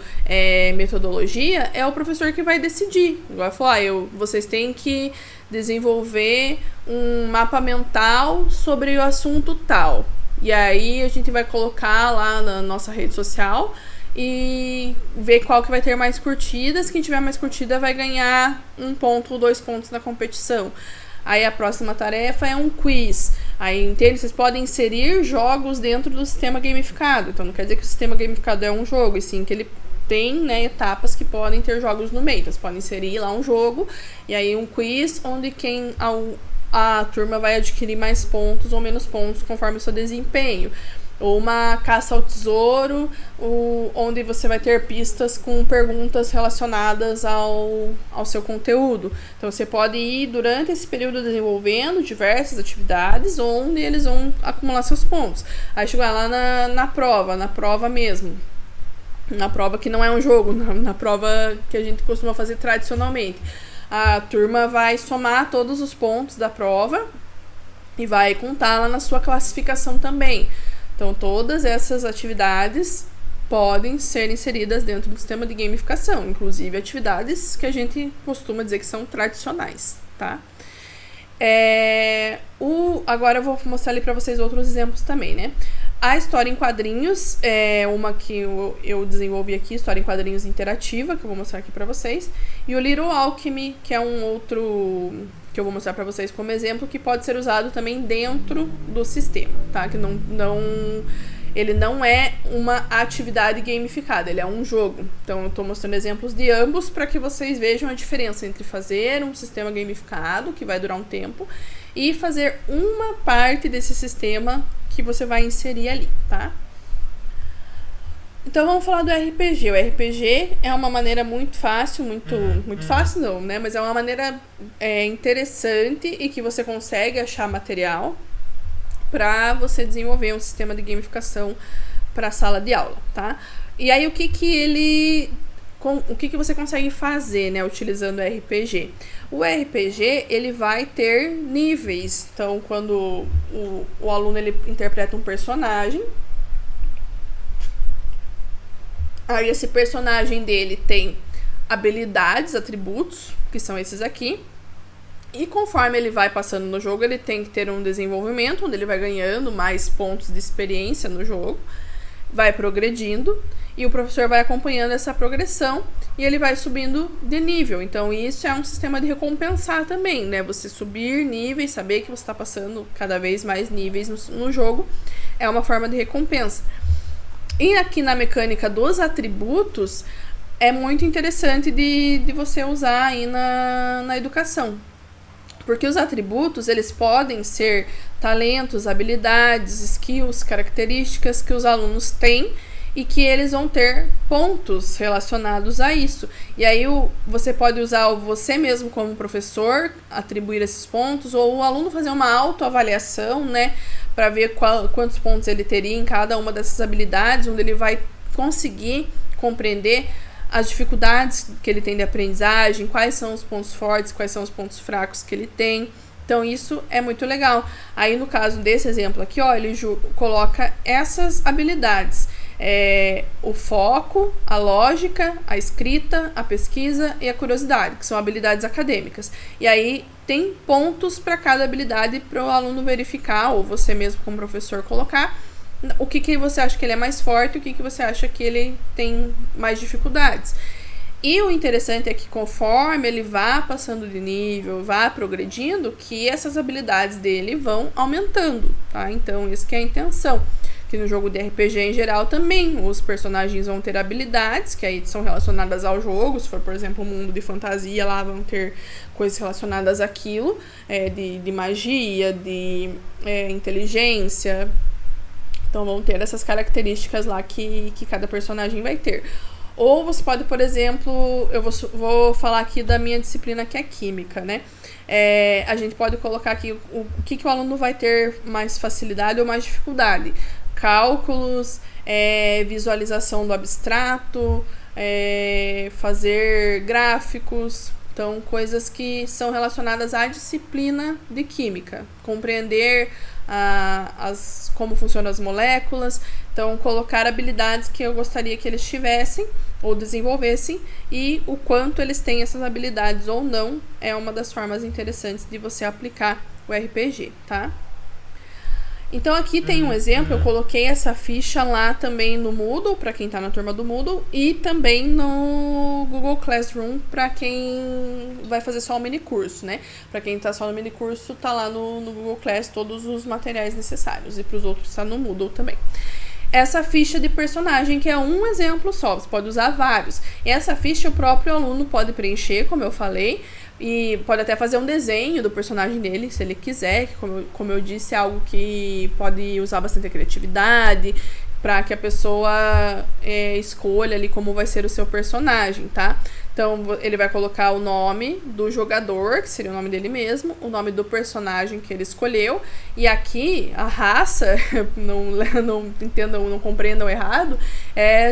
S2: metodologia é o professor que vai decidir. Vai falar, vocês têm que desenvolver um mapa mental sobre o assunto tal. E aí a gente vai colocar lá na nossa rede social e ver qual que vai ter mais curtidas. Quem tiver mais curtida vai ganhar 1 ponto ou 2 pontos na competição. Aí a próxima tarefa é um quiz. Aí, entende? Vocês podem inserir jogos dentro do sistema gamificado. Então não quer dizer que o sistema gamificado é um jogo, e sim que ele tem, né, etapas que podem ter jogos no meio. Então você pode inserir lá um jogo e aí um quiz onde a turma vai adquirir mais pontos ou menos pontos conforme o seu desempenho. Ou uma caça ao tesouro, onde você vai ter pistas com perguntas relacionadas ao seu conteúdo. Então você pode ir durante esse período desenvolvendo diversas atividades onde eles vão acumular seus pontos. Aí chegar lá na prova mesmo. Na prova que não é um jogo, na prova que a gente costuma fazer tradicionalmente. A turma vai somar todos os pontos da prova e vai contar lá na sua classificação também. Então, todas essas atividades podem ser inseridas dentro do sistema de gamificação, inclusive atividades que a gente costuma dizer que são tradicionais, tá? Agora eu vou mostrar ali para vocês outros exemplos também, né? A história em quadrinhos é uma que eu desenvolvi aqui, história em quadrinhos interativa, que eu vou mostrar aqui para vocês. E o Little Alchemy, que é um outro que eu vou mostrar para vocês como exemplo, que pode ser usado também dentro do sistema, tá? Que ele não é uma atividade gamificada, ele é um jogo. Então eu estou mostrando exemplos de ambos para que vocês vejam a diferença entre fazer um sistema gamificado, que vai durar um tempo, e fazer uma parte desse sistema que você vai inserir ali, tá? Então vamos falar do RPG. O RPG é uma maneira muito fácil, muito fácil não, né? Mas é uma maneira interessante e que você consegue achar material para você desenvolver um sistema de gamificação para a sala de aula, tá? E aí o que você consegue fazer, né, utilizando o RPG? O RPG, ele vai ter níveis. Então, quando o aluno ele interpreta um personagem, aí esse personagem dele tem habilidades, atributos, que são esses aqui. E conforme ele vai passando no jogo, ele tem que ter um desenvolvimento, onde ele vai ganhando mais pontos de experiência no jogo, vai progredindo, e o professor vai acompanhando essa progressão, e ele vai subindo de nível. Então isso é um sistema de recompensar também, né? Você subir níveis, saber que você está passando cada vez mais níveis no jogo, é uma forma de recompensa. E aqui na mecânica dos atributos, é muito interessante de você usar aí na educação. Porque os atributos, eles podem ser talentos, habilidades, skills, características que os alunos têm e que eles vão ter pontos relacionados a isso. E aí você pode usar você mesmo como professor, atribuir esses pontos, ou o aluno fazer uma autoavaliação, né, para ver quantos pontos ele teria em cada uma dessas habilidades, onde ele vai conseguir compreender as dificuldades que ele tem de aprendizagem, quais são os pontos fortes, quais são os pontos fracos que ele tem. Então, isso é muito legal. Aí, no caso desse exemplo aqui, ó, ele coloca essas habilidades. O foco, a lógica, a escrita, a pesquisa e a curiosidade, que são habilidades acadêmicas. E aí, tem pontos para cada habilidade para o aluno verificar, ou você mesmo como professor colocar, o que você acha que ele é mais forte e o que você acha que ele tem mais dificuldades. E o interessante é que conforme ele vá passando de nível, vá progredindo, que essas habilidades dele vão aumentando, tá? Então, isso que é a intenção. Que no jogo de RPG em geral também, os personagens vão ter habilidades, que aí são relacionadas ao jogo. Se for, por exemplo, um mundo de fantasia, lá vão ter coisas relacionadas àquilo, de magia, de inteligência. Então, vão ter essas características lá que cada personagem vai ter. Ou você pode, por exemplo, eu vou falar aqui da minha disciplina, que é química, né? A gente pode colocar aqui o que o aluno vai ter mais facilidade ou mais dificuldade. Cálculos, visualização do abstrato, fazer gráficos. Então, coisas que são relacionadas à disciplina de química. Compreender como funcionam as moléculas. Então, colocar habilidades que eu gostaria que eles tivessem ou desenvolvessem, e o quanto eles têm essas habilidades ou não é uma das formas interessantes de você aplicar o RPG, tá? Então, aqui tem um exemplo, eu coloquei essa ficha lá também no Moodle, para quem está na turma do Moodle, e também no Google Classroom, para quem vai fazer só o minicurso, né? Para quem está só no minicurso, tá lá no Google Class todos os materiais necessários, e para os outros está no Moodle também. Essa ficha de personagem, que é um exemplo só, você pode usar vários. E essa ficha o próprio aluno pode preencher, como eu falei, e pode até fazer um desenho do personagem dele, se ele quiser, que como eu disse, é algo que pode usar bastante criatividade, para que a pessoa escolha ali como vai ser o seu personagem, tá? Então, ele vai colocar o nome do jogador, que seria o nome dele mesmo, o nome do personagem que ele escolheu, e aqui, a raça, não entendam, não compreendam errado,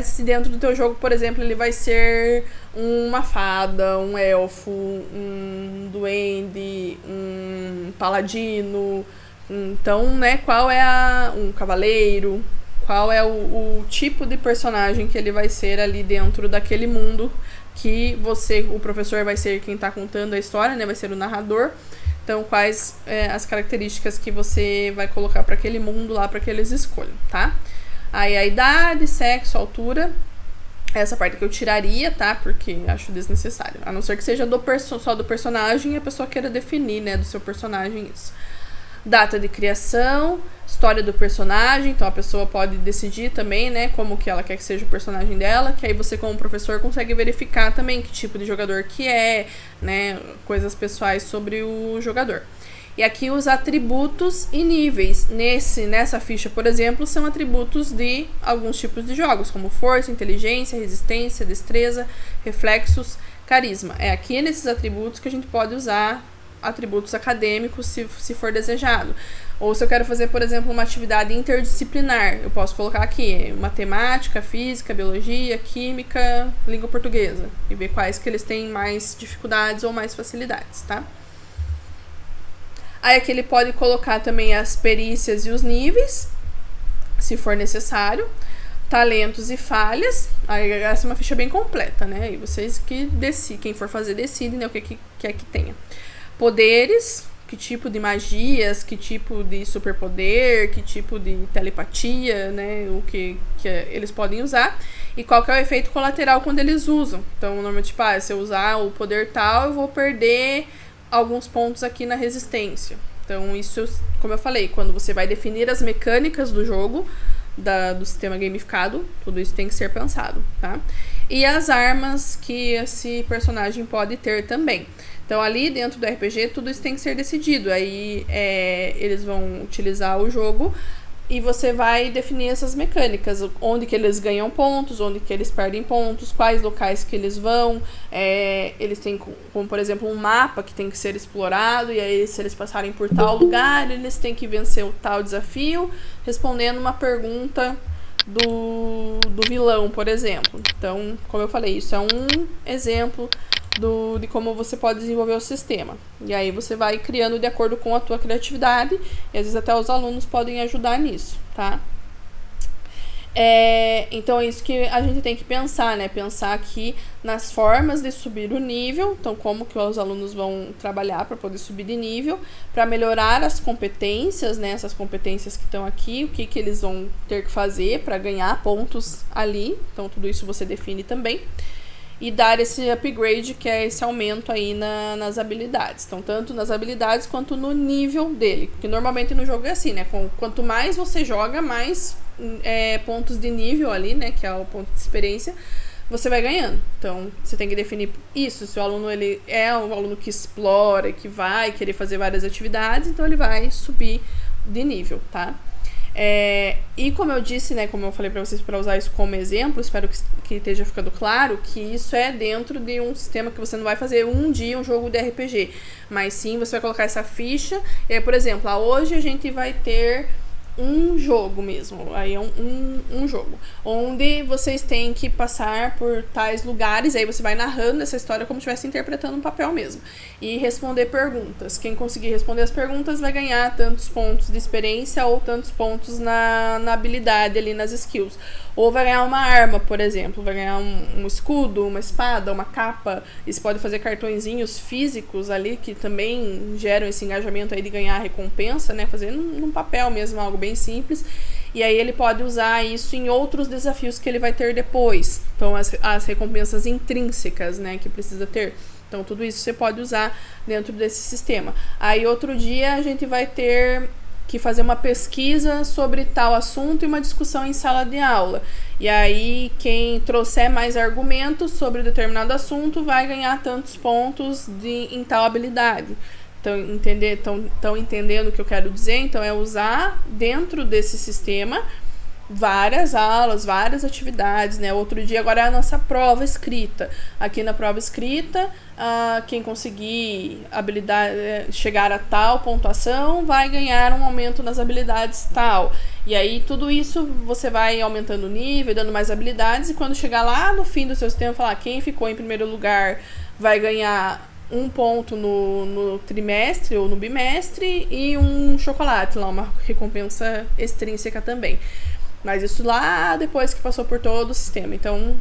S2: se dentro do teu jogo, por exemplo, ele vai ser uma fada, um elfo, um duende, um paladino, então, né, qual é um cavaleiro, qual é o tipo de personagem que ele vai ser ali dentro daquele mundo que o professor vai ser quem está contando a história, né? Vai ser o narrador. Então, quais as características que você vai colocar para aquele mundo lá, para que eles escolham, tá? Aí a idade, sexo, altura, essa parte que eu tiraria, tá? Porque acho desnecessário. A não ser que seja só do personagem e a pessoa queira definir, né, do seu personagem isso. Data de criação, história do personagem, então a pessoa pode decidir também, né, como que ela quer que seja o personagem dela, que aí você como professor consegue verificar também que tipo de jogador que né, coisas pessoais sobre o jogador. E aqui os atributos e níveis. Nessa ficha, por exemplo, são atributos de alguns tipos de jogos, como força, inteligência, resistência, destreza, reflexos, carisma. É aqui nesses atributos que a gente pode usar atributos acadêmicos, se for desejado. Ou se eu quero fazer, por exemplo, uma atividade interdisciplinar, eu posso colocar aqui matemática, física, biologia, química, língua portuguesa, e ver quais que eles têm mais dificuldades ou mais facilidades, tá? Aí aqui ele pode colocar também as perícias e os níveis, se for necessário, talentos e falhas. Aí essa é uma ficha bem completa, né? E vocês que decidem, quem for fazer decide, né, o que é que tenha. Poderes, que tipo de magias, que tipo de superpoder, que tipo de telepatia, né, o que eles podem usar, e qual que é o efeito colateral quando eles usam. Então, normalmente, se eu usar o poder tal, eu vou perder alguns pontos aqui na resistência. Então, isso, como eu falei, quando você vai definir as mecânicas do jogo, do sistema gamificado, tudo isso tem que ser pensado, tá? E as armas que esse personagem pode ter também. Então, ali dentro do RPG, tudo isso tem que ser decidido. Aí, eles vão utilizar o jogo e você vai definir essas mecânicas, onde que eles ganham pontos, onde que eles perdem pontos, quais locais que eles vão. Eles têm, como por exemplo, um mapa que tem que ser explorado, e aí se eles passarem por tal lugar, eles têm que vencer o tal desafio, respondendo uma pergunta do vilão, por exemplo. Então, como eu falei, isso é um exemplo de como você pode desenvolver o sistema. E aí você vai criando de acordo com a tua criatividade, e às vezes até os alunos podem ajudar nisso, tá? Então é isso que a gente tem que pensar, né? Pensar aqui nas formas de subir o nível, então como que os alunos vão trabalhar para poder subir de nível, para melhorar as competências, né? Essas competências que estão aqui, o que eles vão ter que fazer para ganhar pontos ali, então tudo isso você define também. E dar esse upgrade, que é esse aumento aí nas habilidades. Então, tanto nas habilidades quanto no nível dele. Porque normalmente no jogo é assim, né? Quanto mais você joga, mais pontos de nível ali, né? Que é o ponto de experiência, você vai ganhando. Então, você tem que definir isso. Se o aluno ele é um aluno que explora, que vai querer fazer várias atividades, então ele vai subir de nível, tá? E como eu disse, né, como eu falei para vocês, para usar isso como exemplo, espero que esteja ficando claro que isso é dentro de um sistema que você não vai fazer um dia um jogo de RPG, mas sim você vai colocar essa ficha, e aí, por exemplo, hoje a gente vai ter um jogo mesmo, aí é um jogo, onde vocês têm que passar por tais lugares, aí você vai narrando essa história como se estivesse interpretando um papel mesmo, e responder perguntas. Quem conseguir responder as perguntas vai ganhar tantos pontos de experiência ou tantos pontos na habilidade ali, nas skills. Ou vai ganhar uma arma, por exemplo, vai ganhar um escudo, uma espada, uma capa, e você pode fazer cartõezinhos físicos ali, que também geram esse engajamento aí de ganhar a recompensa, né, fazendo num papel mesmo, algo bem simples, e aí ele pode usar isso em outros desafios que ele vai ter depois. Então, as recompensas intrínsecas, né, que precisa ter. Então, tudo isso você pode usar dentro desse sistema. Aí, outro dia, a gente vai ter que fazer uma pesquisa sobre tal assunto e uma discussão em sala de aula. E aí, quem trouxer mais argumentos sobre determinado assunto vai ganhar tantos pontos em tal habilidade. Estão entendendo o que eu quero dizer? Então, é usar dentro desse sistema várias aulas, várias atividades, né? Outro dia agora é a nossa prova escrita. Aqui na prova escrita, quem conseguir chegar a tal pontuação vai ganhar um aumento nas habilidades tal. E aí tudo isso você vai aumentando o nível, dando mais habilidades, e quando chegar lá no fim do seu sistema, falar quem ficou em primeiro lugar vai ganhar um ponto no trimestre ou no bimestre e um chocolate lá, uma recompensa extrínseca também. Mas isso lá depois que passou por todo o sistema. Então,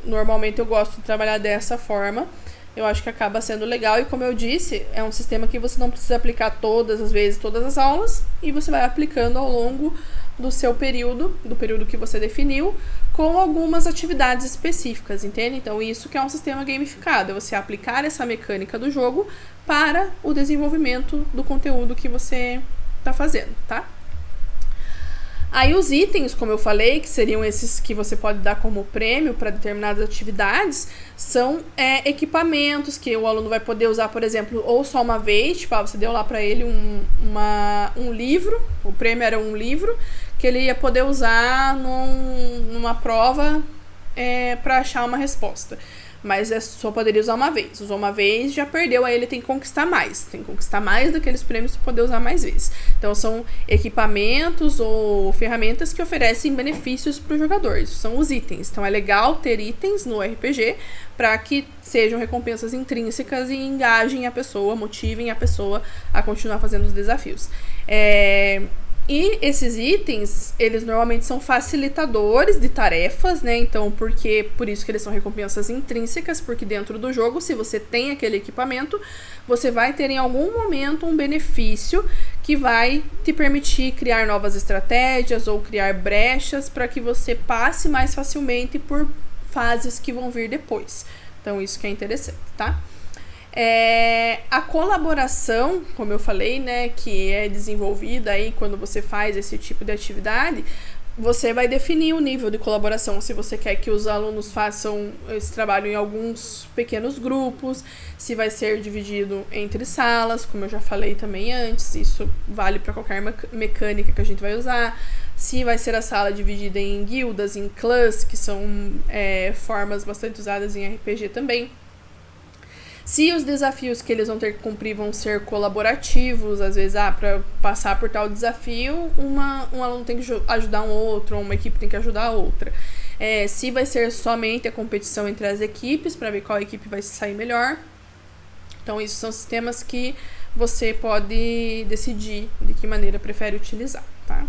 S2: normalmente eu gosto de trabalhar dessa forma. Eu acho que acaba sendo legal. E como eu disse, é um sistema que você não precisa aplicar todas as vezes, todas as aulas. E você vai aplicando ao longo do seu período, do período que você definiu, com algumas atividades específicas, entende? Então, isso que é um sistema gamificado. É você aplicar essa mecânica do jogo para o desenvolvimento do conteúdo que você está fazendo, tá? Aí os itens, como eu falei, que seriam esses que você pode dar como prêmio para determinadas atividades, são equipamentos que o aluno vai poder usar, por exemplo, ou só uma vez, tipo, você deu lá para ele um livro, o prêmio era um livro, que ele ia poder usar numa prova para achar uma resposta. Mas só poderia usar uma vez. Usou uma vez, já perdeu, aí ele tem que conquistar mais. Tem que conquistar mais daqueles prêmios para poder usar mais vezes. Então, são equipamentos ou ferramentas que oferecem benefícios para o jogador. Isso são os itens. Então, é legal ter itens no RPG para que sejam recompensas intrínsecas e engajem a pessoa, motivem a pessoa a continuar fazendo os desafios. E esses itens, eles normalmente são facilitadores de tarefas, né? Então, por isso que eles são recompensas intrínsecas, porque dentro do jogo, se você tem aquele equipamento, você vai ter em algum momento um benefício que vai te permitir criar novas estratégias ou criar brechas para que você passe mais facilmente por fases que vão vir depois. Então, isso que é interessante, tá? A colaboração, como eu falei, né, que é desenvolvida aí quando você faz esse tipo de atividade, você vai definir o nível de colaboração, se você quer que os alunos façam esse trabalho em alguns pequenos grupos, se vai ser dividido entre salas, como eu já falei também antes, isso vale para qualquer mecânica que a gente vai usar, se vai ser a sala dividida em guildas, em clãs, que são formas bastante usadas em RPG também. Se os desafios que eles vão ter que cumprir vão ser colaborativos, às vezes, para passar por tal desafio, um aluno tem que ajudar um outro, ou uma equipe tem que ajudar a outra. Se vai ser somente a competição entre as equipes, para ver qual equipe vai sair melhor. Então, isso são sistemas que você pode decidir de que maneira prefere utilizar, tá?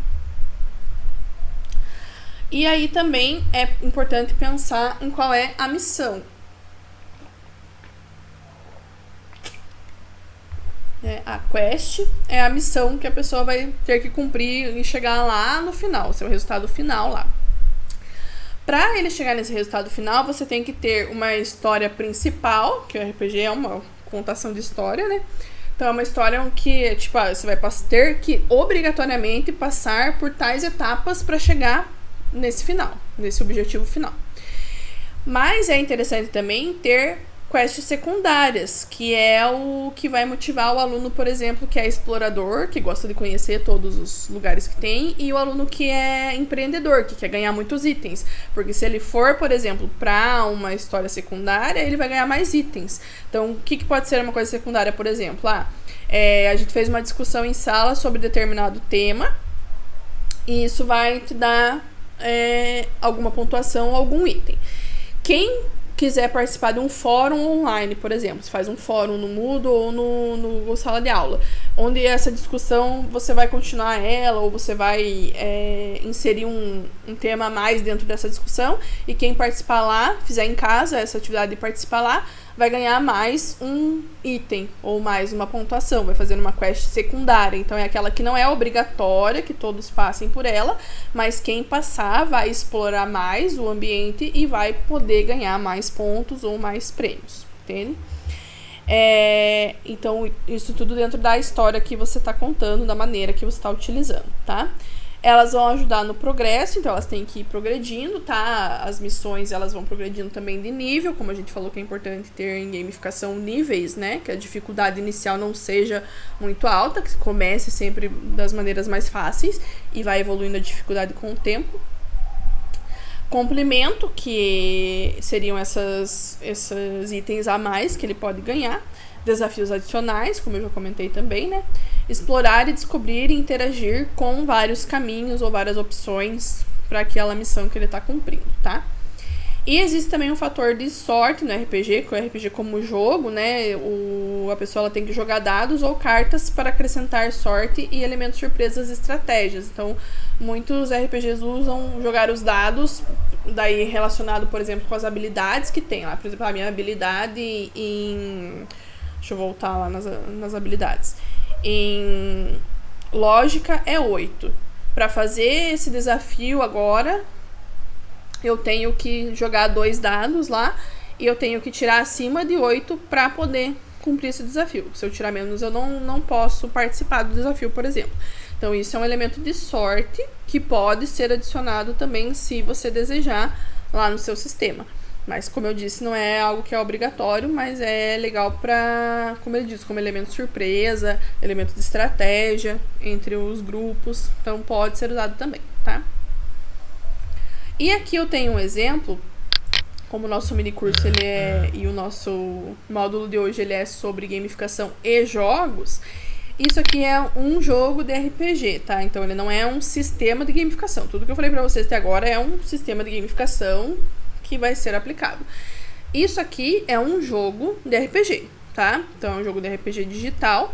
S2: E aí também é importante pensar em qual é a missão. A quest é a missão que a pessoa vai ter que cumprir e chegar lá no final, seu resultado final lá. Para ele chegar nesse resultado final, você tem que ter uma história principal, que o RPG é uma contação de história, né? Então é uma história que, tipo, você vai ter que obrigatoriamente passar por tais etapas para chegar nesse final, nesse objetivo final. Mas é interessante também ter quests secundárias, que é o que vai motivar o aluno, por exemplo, que é explorador, que gosta de conhecer todos os lugares que tem, e o aluno que é empreendedor, que quer ganhar muitos itens. Porque se ele for, por exemplo, para uma história secundária, ele vai ganhar mais itens. Então, o que pode ser uma coisa secundária, por exemplo? A gente fez uma discussão em sala sobre determinado tema, e isso vai te dar alguma pontuação, algum item. Quem quiser participar de um fórum online, por exemplo, você faz um fórum no Moodle ou no sala de aula, onde essa discussão você vai continuar ela, ou você vai inserir um tema a mais dentro dessa discussão, e quem participar lá, fizer em casa essa atividade de participar lá, vai ganhar mais um item, ou mais uma pontuação, vai fazer uma quest secundária. Então é aquela que não é obrigatória, que todos passem por ela, mas quem passar vai explorar mais o ambiente e vai poder ganhar mais pontos ou mais prêmios, entende? Então isso tudo dentro da história que você está contando, da maneira que você está utilizando, tá? Elas vão ajudar no progresso, então elas têm que ir progredindo, tá? As missões, elas vão progredindo também de nível, como a gente falou que é importante ter em gamificação níveis, né? Que a dificuldade inicial não seja muito alta, que comece sempre das maneiras mais fáceis e vai evoluindo a dificuldade com o tempo. Complemento, que seriam esses itens a mais que ele pode ganhar. Desafios adicionais, como eu já comentei também, né? Explorar e descobrir e interagir com vários caminhos ou várias opções para aquela missão que ele está cumprindo, tá? E existe também um fator de sorte no RPG, que o RPG como jogo, né? A pessoa ela tem que jogar dados ou cartas para acrescentar sorte e elementos surpresas e estratégias. Então, muitos RPGs usam jogar os dados, daí relacionado, por exemplo, com as habilidades que tem lá. Por exemplo, a minha habilidade em... Deixa eu voltar lá nas habilidades. Em lógica é 8. Para fazer esse desafio agora, eu tenho que jogar 2 dados lá e eu tenho que tirar acima de 8 para poder cumprir esse desafio. Se eu tirar menos, eu não posso participar do desafio, por exemplo. Então, isso é um elemento de sorte que pode ser adicionado também se você desejar lá no seu sistema. Mas, como eu disse, não é algo que é obrigatório, mas é legal para, como ele disse, como elemento surpresa, elemento de estratégia entre os grupos. Então, pode ser usado também, tá? E aqui eu tenho um exemplo, como o nosso minicurso e o nosso módulo de hoje ele é sobre gamificação e jogos. Isso aqui é um jogo de RPG, tá? Então, ele não é um sistema de gamificação. Tudo que eu falei para vocês até agora é um sistema de gamificação que vai ser aplicado. Isso aqui é um jogo de RPG, tá? Então, é um jogo de RPG digital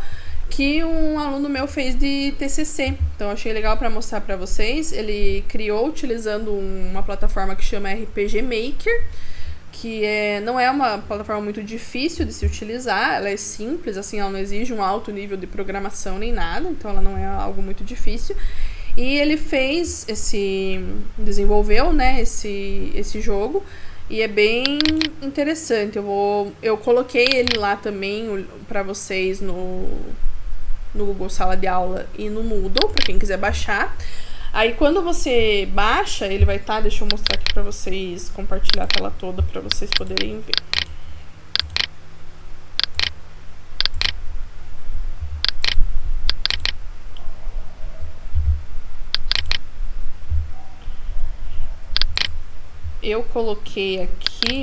S2: que um aluno meu fez de TCC. Então, eu achei legal para mostrar para vocês. Ele criou utilizando uma plataforma que chama RPG Maker, que não é uma plataforma muito difícil de se utilizar. Ela é simples, assim, ela não exige um alto nível de programação nem nada, então ela não é algo muito difícil. E ele desenvolveu, né, esse jogo, e é bem interessante. Eu coloquei ele lá também para vocês no Google Sala de Aula e no Moodle, para quem quiser baixar. Aí quando você baixa, ele vai estar, deixa eu mostrar aqui pra vocês, compartilhar a tela toda pra vocês poderem ver. Eu coloquei aqui,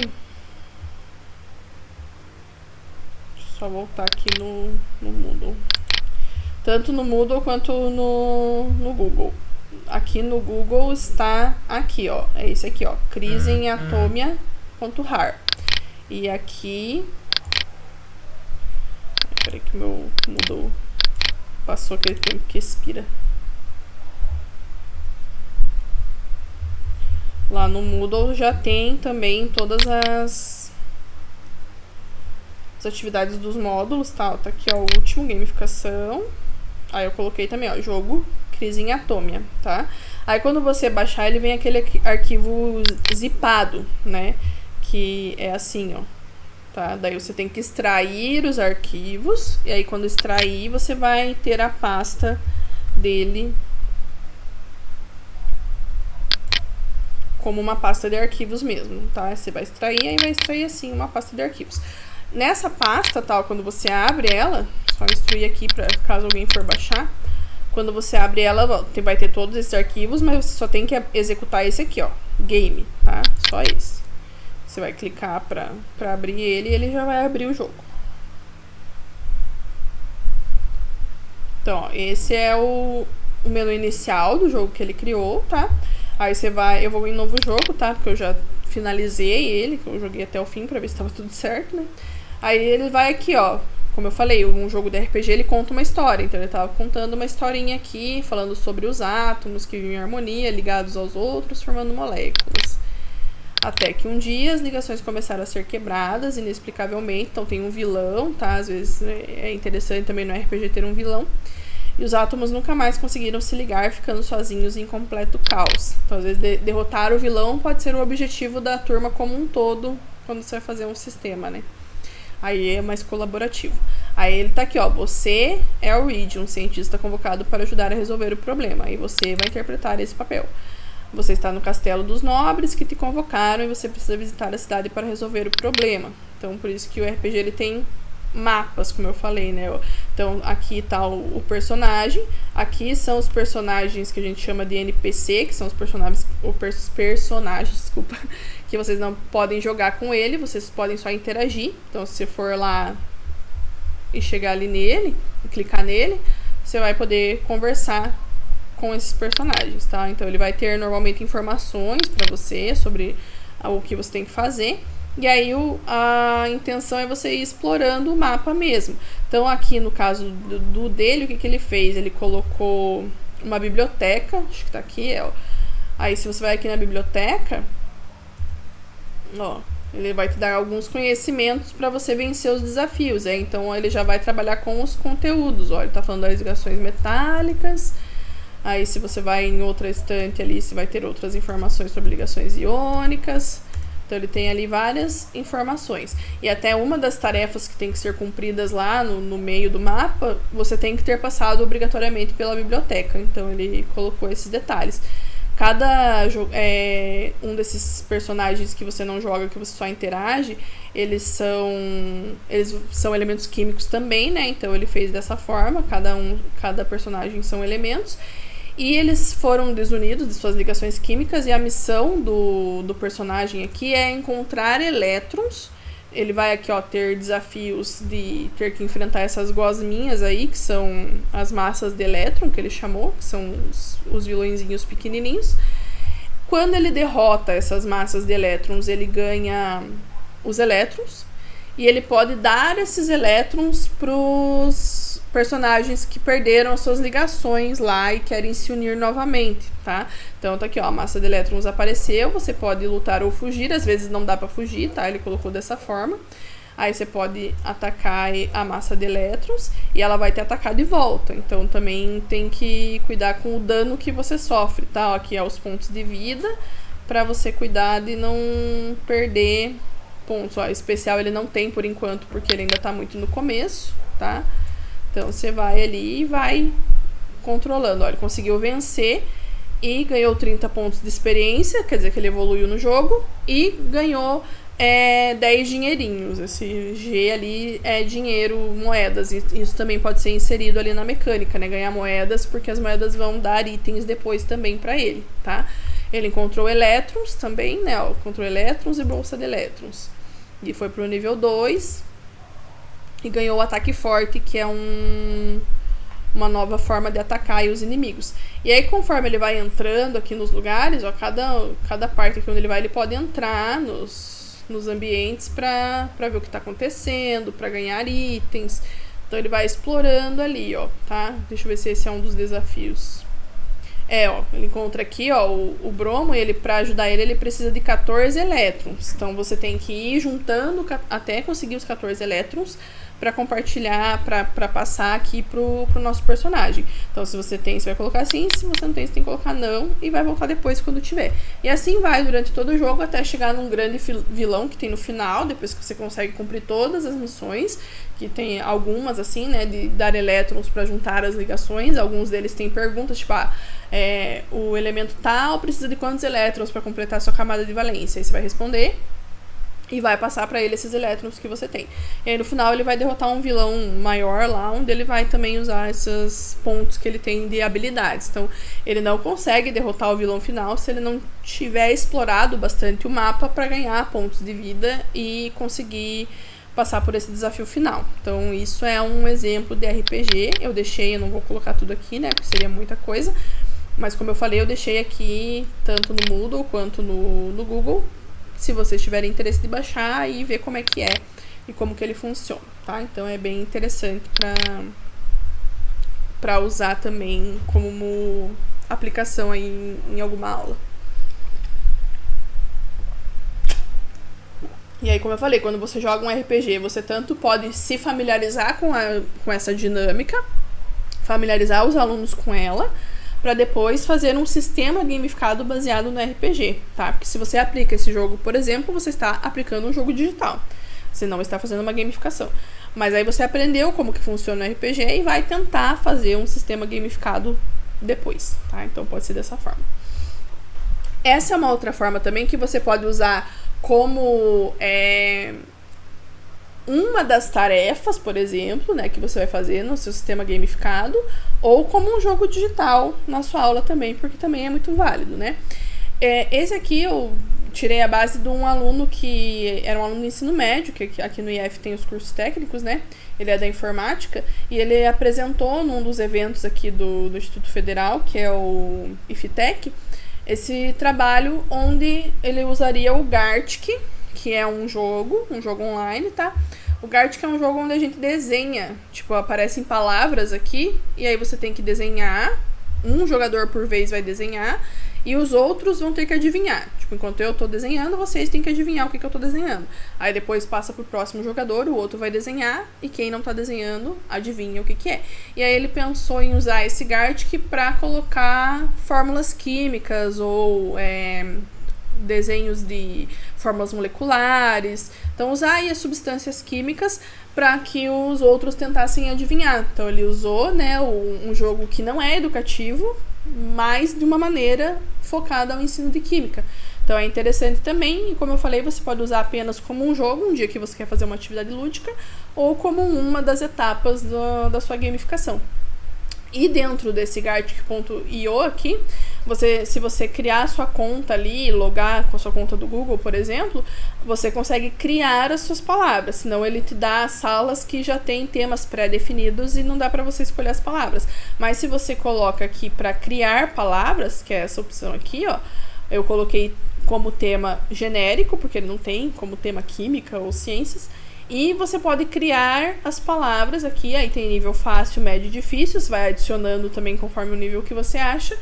S2: só voltar aqui no Moodle. Tanto no Moodle quanto no Google. Aqui no Google está aqui, ó. É esse aqui, ó. Criseematomia.rar. E aqui... Peraí que o meu Moodle passou aquele tempo que expira. Lá no Moodle já tem também todas as atividades dos módulos, tá? Tá aqui, ó, o último, gamificação. Aí eu coloquei também, ó, jogo Criseematomia, tá? Aí quando você baixar, ele vem aquele arquivo zipado, né? Que é assim, ó, tá? Daí você tem que extrair os arquivos, e aí quando extrair, você vai ter a pasta dele como uma pasta de arquivos mesmo, tá? Você vai extrair, aí vai extrair assim uma pasta de arquivos. Nessa pasta, tal, quando você abre ela, só instruir aqui para caso alguém for baixar. Quando você abre ela, vai ter todos esses arquivos, mas você só tem que executar esse aqui, ó, game, tá? Só esse. Você vai clicar para abrir ele e ele já vai abrir o jogo. Então, ó, esse é o menu inicial do jogo que ele criou, tá? Aí você vai, eu vou em novo jogo, tá? Porque eu já finalizei ele, que eu joguei até o fim pra ver se tava tudo certo, né? Aí ele vai aqui, ó. Como eu falei, um jogo de RPG, ele conta uma história. Então, ele tava contando uma historinha aqui, falando sobre os átomos que vivem em harmonia, ligados aos outros, formando moléculas. Até que um dia as ligações começaram a ser quebradas, inexplicavelmente. Então, tem um vilão, tá? Às vezes é interessante também no RPG ter um vilão. E os átomos nunca mais conseguiram se ligar, ficando sozinhos em completo caos. Então, às vezes, derrotar o vilão pode ser o objetivo da turma como um todo, quando você vai fazer um sistema, né? Aí é mais colaborativo. Aí ele tá aqui, ó. Você é o Reed, um cientista convocado para ajudar a resolver o problema. Aí você vai interpretar esse papel. Você está no castelo dos nobres que te convocaram e você precisa visitar a cidade para resolver o problema. Então, por isso que o RPG ele tem mapas, como eu falei, né? Então, aqui tá o personagem. Aqui são os personagens que a gente chama de NPC, que são os personagens, desculpa, que vocês não podem jogar com ele, vocês podem só interagir. Então, se você for lá e chegar ali nele, e clicar nele, você vai poder conversar com esses personagens, tá? Então, ele vai ter normalmente informações para você sobre o que você tem que fazer. E aí a intenção é você ir explorando o mapa mesmo. Então aqui no caso dele, o que ele fez? Ele colocou uma biblioteca, acho que tá aqui, ó. Aí se você vai aqui na biblioteca, ó, ele vai te dar alguns conhecimentos para você vencer os desafios. Então ele já vai trabalhar com os conteúdos, ó. Ele tá falando das ligações metálicas. Aí se você vai em outra estante ali, você vai ter outras informações sobre ligações iônicas. Então, ele tem ali várias informações. E até uma das tarefas que tem que ser cumpridas lá no meio do mapa, você tem que ter passado obrigatoriamente pela biblioteca. Então, ele colocou esses detalhes. Cada um desses personagens que você não joga, que você só interage, eles são elementos químicos também, né? Então, ele fez dessa forma. Cada personagem são elementos. E eles foram desunidos de suas ligações químicas e a missão do personagem aqui é encontrar elétrons. Ele vai aqui, ó, ter desafios de ter que enfrentar essas gosminhas aí, que são as massas de elétron, que ele chamou, que são os vilõezinhos pequenininhos. Quando ele derrota essas massas de elétrons, ele ganha os elétrons e ele pode dar esses elétrons pros personagens que perderam as suas ligações lá e querem se unir novamente, tá? Então tá aqui, ó, a massa de elétrons apareceu, você pode lutar ou fugir, às vezes não dá pra fugir, tá? Ele colocou dessa forma. Aí você pode atacar a massa de elétrons e ela vai te atacar de volta. Então também tem que cuidar com o dano que você sofre, tá? Ó, aqui é os pontos de vida, pra você cuidar de não perder pontos. Ó, especial ele não tem por enquanto, porque ele ainda tá muito no começo, tá? Então, você vai ali e vai controlando. Olha, ele conseguiu vencer e ganhou 30 pontos de experiência, quer dizer que ele evoluiu no jogo, e ganhou 10 dinheirinhos. Esse G ali é dinheiro, moedas, e isso também pode ser inserido ali na mecânica, né? Ganhar moedas, porque as moedas vão dar itens depois também pra ele, tá? Ele encontrou elétrons também, né? Ó, encontrou elétrons e bolsa de elétrons. E foi pro nível 2 e ganhou o ataque forte, que é uma nova forma de atacar os inimigos. E aí, conforme ele vai entrando aqui nos lugares, ó, cada parte aqui onde ele vai, ele pode entrar nos ambientes pra ver o que tá acontecendo, pra ganhar itens. Então ele vai explorando ali, ó, tá? Deixa eu ver se esse é um dos desafios. Ó, ele encontra aqui, ó, o bromo, e ele, pra ajudar ele precisa de 14 elétrons. Então você tem que ir juntando até conseguir os 14 elétrons pra compartilhar, pra passar aqui pro nosso personagem. Então se você tem, você vai colocar sim, se você não tem, você tem que colocar não, e vai voltar depois quando tiver. E assim vai durante todo o jogo até chegar num grande vilão que tem no final, depois que você consegue cumprir todas as missões, que tem algumas assim, né, de dar elétrons pra juntar as ligações. Alguns deles têm perguntas, tipo, o elemento tal precisa de quantos elétrons pra completar sua camada de valência? Aí você vai responder e vai passar pra ele esses elétrons que você tem. E aí no final ele vai derrotar um vilão maior lá, onde ele vai também usar esses pontos que ele tem de habilidades. Então ele não consegue derrotar o vilão final se ele não tiver explorado bastante o mapa pra ganhar pontos de vida e conseguir passar por esse desafio final. Então isso é um exemplo de RPG. Eu não vou colocar tudo aqui, né, porque seria muita coisa. Mas como eu falei, eu deixei aqui tanto no Moodle quanto no Google, se vocês tiverem interesse de baixar e ver como é que é e como que ele funciona, tá? Então é bem interessante para usar também como aplicação aí em alguma aula. E aí, como eu falei, quando você joga um RPG, você tanto pode se familiarizar com essa dinâmica, familiarizar os alunos com ela, para depois fazer um sistema gamificado baseado no RPG, tá? Porque se você aplica esse jogo, por exemplo, você está aplicando um jogo digital. Você não está fazendo uma gamificação. Mas aí você aprendeu como que funciona o RPG e vai tentar fazer um sistema gamificado depois, tá? Então pode ser dessa forma. Essa é uma outra forma também que você pode usar como uma das tarefas, por exemplo, né, que você vai fazer no seu sistema gamificado, ou como um jogo digital na sua aula também, porque também é muito válido, né? Esse aqui eu tirei a base de um aluno que era um aluno do ensino médio, que aqui no IF tem os cursos técnicos, né? Ele é da informática, e ele apresentou num dos eventos aqui do Instituto Federal, que é o IFTEC, esse trabalho onde ele usaria o Gartic, que é um jogo online, tá? O Gartic é um jogo onde a gente desenha, tipo, aparecem palavras aqui, e aí você tem que desenhar, um jogador por vez vai desenhar, e os outros vão ter que adivinhar. Tipo, enquanto eu tô desenhando, vocês têm que adivinhar o que eu tô desenhando. Aí depois passa pro próximo jogador, o outro vai desenhar, e quem não tá desenhando, adivinha o que é. E aí ele pensou em usar esse Gartic pra colocar fórmulas químicas, ou desenhos de fórmulas moleculares. Então usar aí as substâncias químicas para que os outros tentassem adivinhar. Então ele usou, né, um jogo que não é educativo, mas de uma maneira focada ao ensino de química. Então é interessante também, e como eu falei, você pode usar apenas como um jogo, um dia que você quer fazer uma atividade lúdica, ou como uma das etapas da sua gamificação. E dentro desse Gartic.io aqui, se você criar a sua conta ali, logar com a sua conta do Google, por exemplo, você consegue criar as suas palavras, senão ele te dá salas que já tem temas pré-definidos e não dá para você escolher as palavras. Mas se você coloca aqui para criar palavras, que é essa opção aqui, ó, eu coloquei como tema genérico, porque ele não tem como tema química ou ciências, e você pode criar as palavras aqui, aí tem nível fácil, médio e difícil, você vai adicionando também conforme o nível que você acha,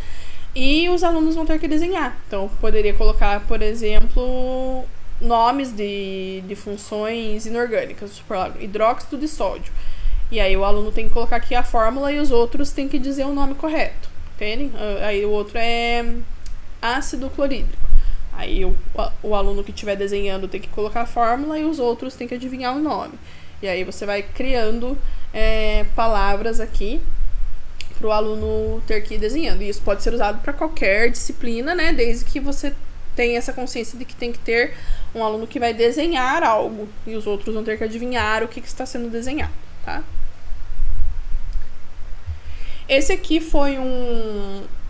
S2: e os alunos vão ter que desenhar. Então, poderia colocar, por exemplo, nomes de funções inorgânicas, por exemplo, hidróxido de sódio. E aí o aluno tem que colocar aqui a fórmula e os outros têm que dizer o nome correto, entende? Aí o outro é ácido clorídrico. Aí o aluno que estiver desenhando tem que colocar a fórmula e os outros têm que adivinhar o nome. E aí você vai criando palavras aqui para o aluno ter que ir desenhando. E isso pode ser usado para qualquer disciplina, né? Desde que você tenha essa consciência de que tem que ter um aluno que vai desenhar algo e os outros vão ter que adivinhar o que está sendo desenhado, tá? Esse aqui foi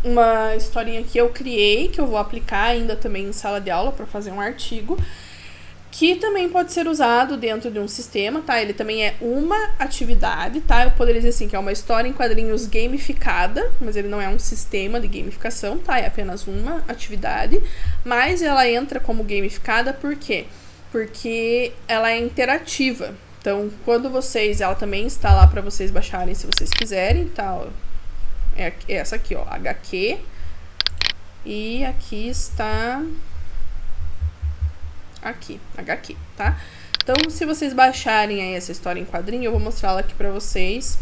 S2: uma historinha que eu criei, que eu vou aplicar ainda também em sala de aula para fazer um artigo, que também pode ser usado dentro de um sistema, tá? Ele também é uma atividade, tá? Eu poderia dizer assim, que é uma história em quadrinhos gamificada, mas ele não é um sistema de gamificação, tá? É apenas uma atividade, mas ela entra como gamificada por quê? Porque ela é interativa. Então, quando ela também está lá para vocês baixarem se vocês quiserem, tá? Ó, é essa aqui, ó, HQ. E aqui está... aqui, HQ, tá? Então, se vocês baixarem aí essa história em quadrinho, eu vou mostrar ela aqui pra vocês.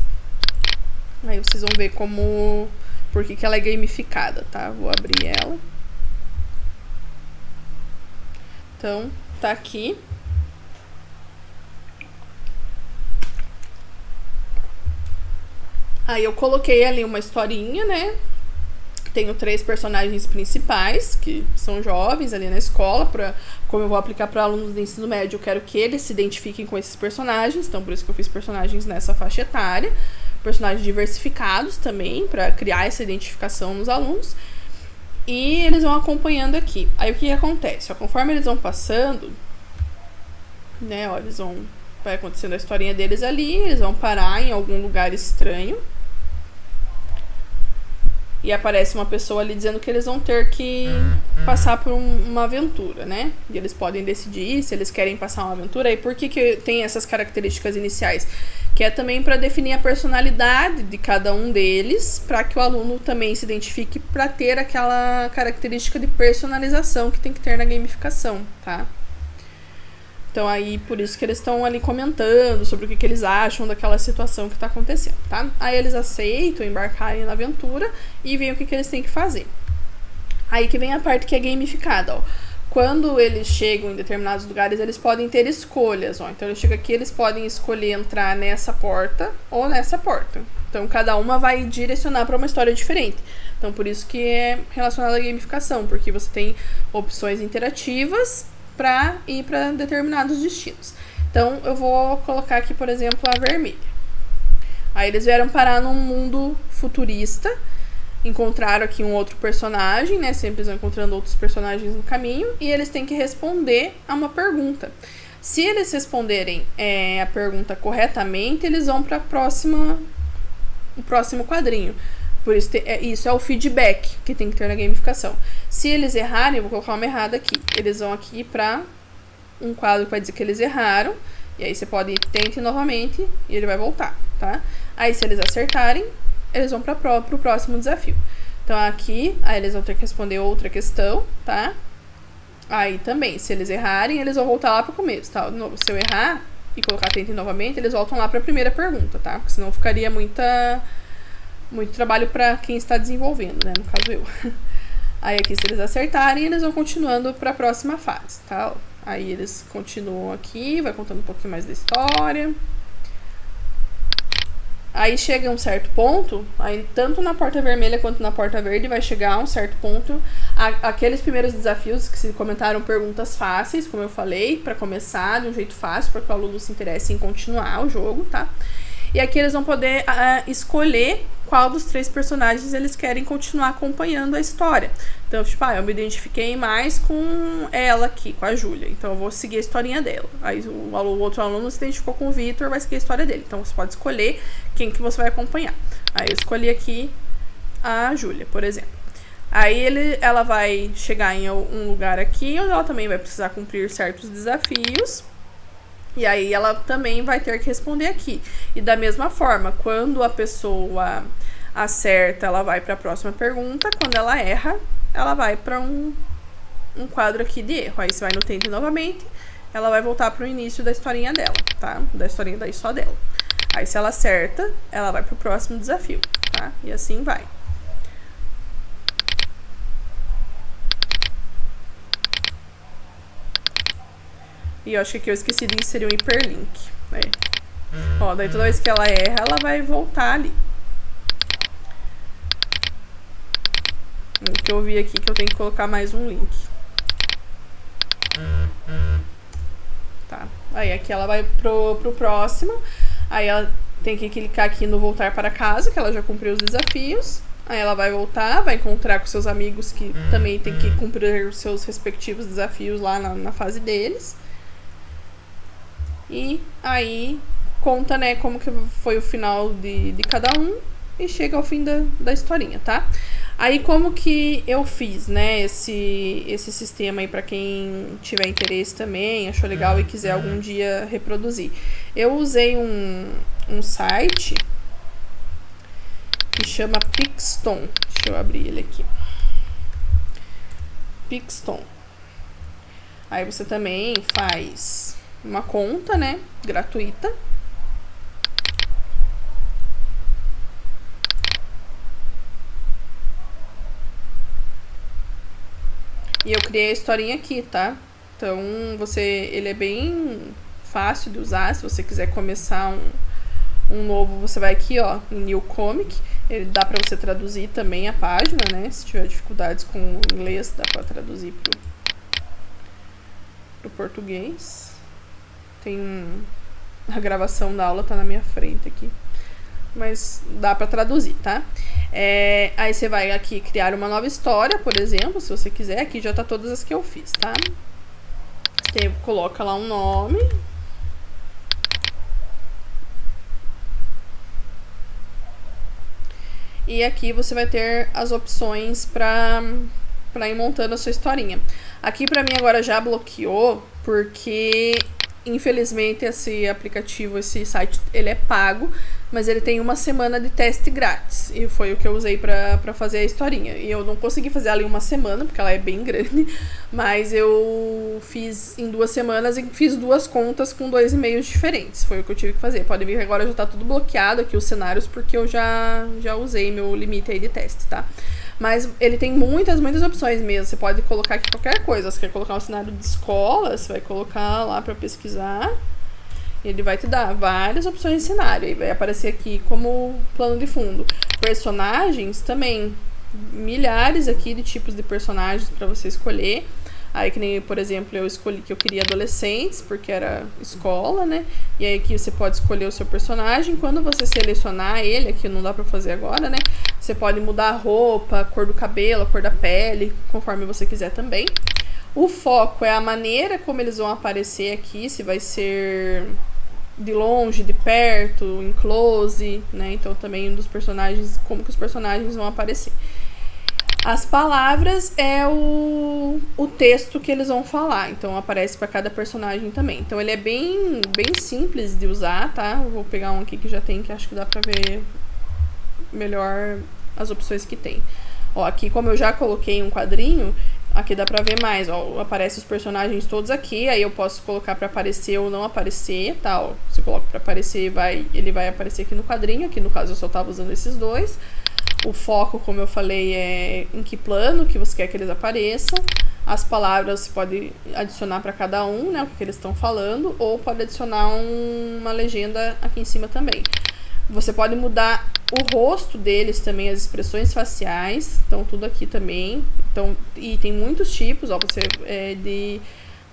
S2: Aí vocês vão ver por que ela é gamificada, tá? Vou abrir ela. Então, tá aqui. Aí eu coloquei ali uma historinha, né? Tenho 3 personagens principais, que são jovens ali na escola, como eu vou aplicar para alunos do ensino médio, eu quero que eles se identifiquem com esses personagens, então por isso que eu fiz personagens nessa faixa etária, personagens diversificados também, para criar essa identificação nos alunos, e eles vão acompanhando aqui. Aí o que acontece? Ó, conforme eles vão passando, né, ó, vai acontecendo a historinha deles ali, eles vão parar em algum lugar estranho, e aparece uma pessoa ali dizendo que eles vão ter que passar por uma aventura, né? E eles podem decidir se eles querem passar uma aventura. E por que tem essas características iniciais? Que é também para definir a personalidade de cada um deles, para que o aluno também se identifique, para ter aquela característica de personalização que tem que ter na gamificação, tá? Então, aí, por isso que eles estão ali comentando sobre o que eles acham daquela situação que está acontecendo, tá? Aí eles aceitam embarcarem na aventura e veem o que eles têm que fazer. Aí que vem a parte que é gamificada, ó. Quando eles chegam em determinados lugares, eles podem ter escolhas, ó. Então, eles chegam aqui, eles podem escolher entrar nessa porta ou nessa porta. Então, cada uma vai direcionar para uma história diferente. Então, por isso que é relacionado à gamificação, porque você tem opções interativas para ir para determinados destinos. Então, eu vou colocar aqui, por exemplo, a vermelha. Aí eles vieram parar num mundo futurista, encontraram aqui um outro personagem, né? Sempre eles vão encontrando outros personagens no caminho, e eles têm que responder a uma pergunta. Se eles responderem a pergunta corretamente, eles vão para o próximo quadrinho. Por isso, isso é o feedback que tem que ter na gamificação. Se eles errarem, eu vou colocar uma errada aqui. Eles vão aqui para um quadro que vai dizer que eles erraram. E aí você pode tente novamente e ele vai voltar, tá? Aí se eles acertarem, eles vão para o próximo desafio. Então aqui, aí eles vão ter que responder outra questão, tá? Aí também, se eles errarem, eles vão voltar lá para o começo, tá? De novo, se eu errar e colocar tente novamente, eles voltam lá para a primeira pergunta, tá? Porque senão ficaria muito trabalho para quem está desenvolvendo, né? No caso eu. Aí aqui, se eles acertarem, eles vão continuando para a próxima fase, tá? Aí eles continuam aqui, vai contando um pouquinho mais da história. Aí chega um certo ponto, aí tanto na porta vermelha quanto na porta verde vai chegar a um certo ponto. Aqueles primeiros desafios que se comentaram perguntas fáceis, como eu falei, para começar de um jeito fácil, para que o aluno se interesse em continuar o jogo, tá? E aqui eles vão poder escolher qual dos 3 personagens eles querem continuar acompanhando a história. Então, tipo, eu me identifiquei mais com ela aqui, com a Júlia. Então, eu vou seguir a historinha dela. Aí, o outro aluno se identificou com o Vitor, vai seguir a história dele. Então, você pode escolher quem que você vai acompanhar. Aí, eu escolhi aqui a Júlia, por exemplo. Aí, ela vai chegar em um lugar aqui, onde ela também vai precisar cumprir certos desafios. E aí ela também vai ter que responder aqui. E da mesma forma, quando a pessoa acerta, ela vai para a próxima pergunta. Quando ela erra, ela vai para um quadro aqui de erro. Aí você vai no tente novamente, ela vai voltar para o início da historinha dela, tá? Da historinha daí só dela. Aí se ela acerta, ela vai para o próximo desafio, tá? E assim vai. E eu acho que aqui eu esqueci de inserir um hiperlink. Ó, daí toda vez que ela erra, ela vai voltar ali. O que eu vi aqui que eu tenho que colocar mais um link. Tá. Aí aqui ela vai pro próximo. Aí ela tem que clicar aqui no voltar para casa, que ela já cumpriu os desafios. Aí ela vai voltar, vai encontrar com seus amigos que também tem que cumprir os seus respectivos desafios lá na fase deles. E aí conta, né, como que foi o final de cada um e chega ao fim da historinha, tá? Aí como que eu fiz, né, esse sistema aí pra quem tiver interesse também, achou legal e quiser algum dia reproduzir. Eu usei um site que chama Pixton. Deixa eu abrir ele aqui. Pixton. Aí você também faz uma conta, né, gratuita. E eu criei a historinha aqui, tá? Então, ele é bem fácil de usar. Se você quiser começar um novo, você vai aqui, ó, em New Comic. Ele dá pra você traduzir também a página, né? Se tiver dificuldades com o inglês, dá pra traduzir pro português. A gravação da aula tá na minha frente aqui. Mas dá pra traduzir, tá? Aí você vai aqui criar uma nova história, por exemplo, se você quiser. Aqui já tá todas as que eu fiz, tá? Você coloca lá um nome. E aqui você vai ter as opções pra ir montando a sua historinha. Aqui pra mim agora já bloqueou, porque infelizmente esse aplicativo, esse site, ele é pago, mas ele tem uma semana de teste grátis. E foi o que eu usei pra fazer a historinha. E eu não consegui fazer ela em uma semana, porque ela é bem grande, mas eu fiz em 2 semanas e fiz 2 contas com 2 e-mails diferentes. Foi o que eu tive que fazer. Pode ver que agora já tá tudo bloqueado aqui os cenários, porque eu já usei meu limite aí de teste, tá? Mas ele tem muitas opções mesmo. Você pode colocar aqui qualquer coisa. Você quer colocar um cenário de escola, você vai colocar lá pra pesquisar. Ele vai te dar várias opções de cenário. E vai aparecer aqui como plano de fundo. Personagens também. Milhares aqui de tipos de personagens pra você escolher. Aí, que nem, por exemplo, eu escolhi que eu queria adolescentes, porque era escola, né? E aí aqui você pode escolher o seu personagem. Quando você selecionar ele, aqui não dá pra fazer agora, né? Você pode mudar a roupa, a cor do cabelo, a cor da pele, conforme você quiser também. O foco é a maneira como eles vão aparecer aqui, se vai ser de longe, de perto, em close, né? Então também dos personagens, como que os personagens vão aparecer. As palavras é o texto que eles vão falar, então aparece para cada personagem também. Então ele é bem simples de usar, tá? Eu vou pegar um aqui que já tem, que acho que dá pra ver melhor as opções que tem. Ó, aqui como eu já coloquei um quadrinho, aqui dá pra ver mais, ó, aparece os personagens todos aqui, aí eu posso colocar pra aparecer ou não aparecer, tá, ó, se eu coloco pra aparecer, ele vai aparecer aqui no quadrinho, aqui no caso eu só tava usando esses dois. O foco, como eu falei, é em que plano que você quer que eles apareçam. As palavras você pode adicionar para cada um, né, o que eles estão falando, ou pode adicionar uma legenda aqui em cima também. Você pode mudar o rosto deles também, as expressões faciais, então tudo aqui também. Então, e tem muitos tipos, ó, você de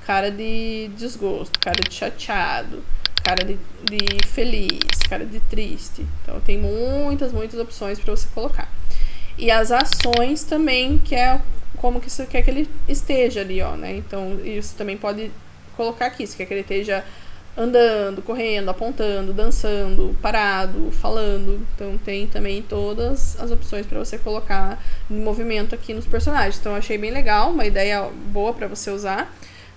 S2: cara de desgosto, cara de chateado, cara de feliz, cara de triste. Então tem muitas opções para você colocar. E as ações também, que é como que você quer que ele esteja ali, ó, né? Então, isso também pode colocar aqui, se quer que ele esteja andando, correndo, apontando, dançando, parado, falando. Então tem também todas as opções para você colocar em movimento aqui nos personagens. Então eu achei bem legal, uma ideia boa para você usar,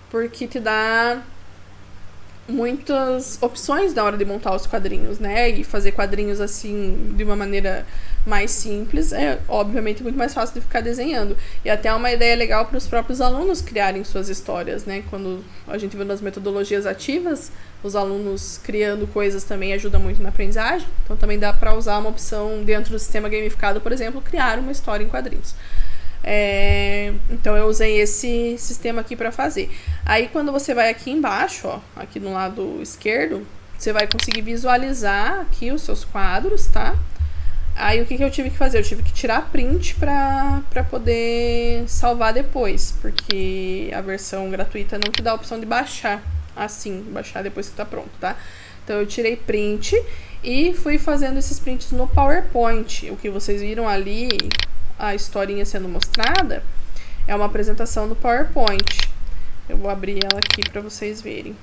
S2: porque te dá muitas opções na hora de montar os quadrinhos, né? E fazer quadrinhos assim de uma maneira mais simples é obviamente muito mais fácil de ficar desenhando. E até é uma ideia legal para os próprios alunos criarem suas histórias, né? Quando a gente vê nas metodologias ativas, os alunos criando coisas também ajuda muito na aprendizagem. Então também dá para usar uma opção dentro do sistema gamificado, por exemplo, criar uma história em quadrinhos. Então eu usei esse sistema aqui para fazer. Aí quando você vai aqui embaixo, ó, aqui no lado esquerdo, você vai conseguir visualizar aqui os seus quadros, tá? Aí o que eu tive que fazer? Eu tive que tirar print pra poder salvar depois, porque a versão gratuita não te dá a opção de baixar assim, baixar depois que tá pronto, tá? Então eu tirei print e fui fazendo esses prints no PowerPoint. O que vocês viram ali, a historinha sendo mostrada, é uma apresentação do PowerPoint. Eu vou abrir ela aqui pra vocês verem.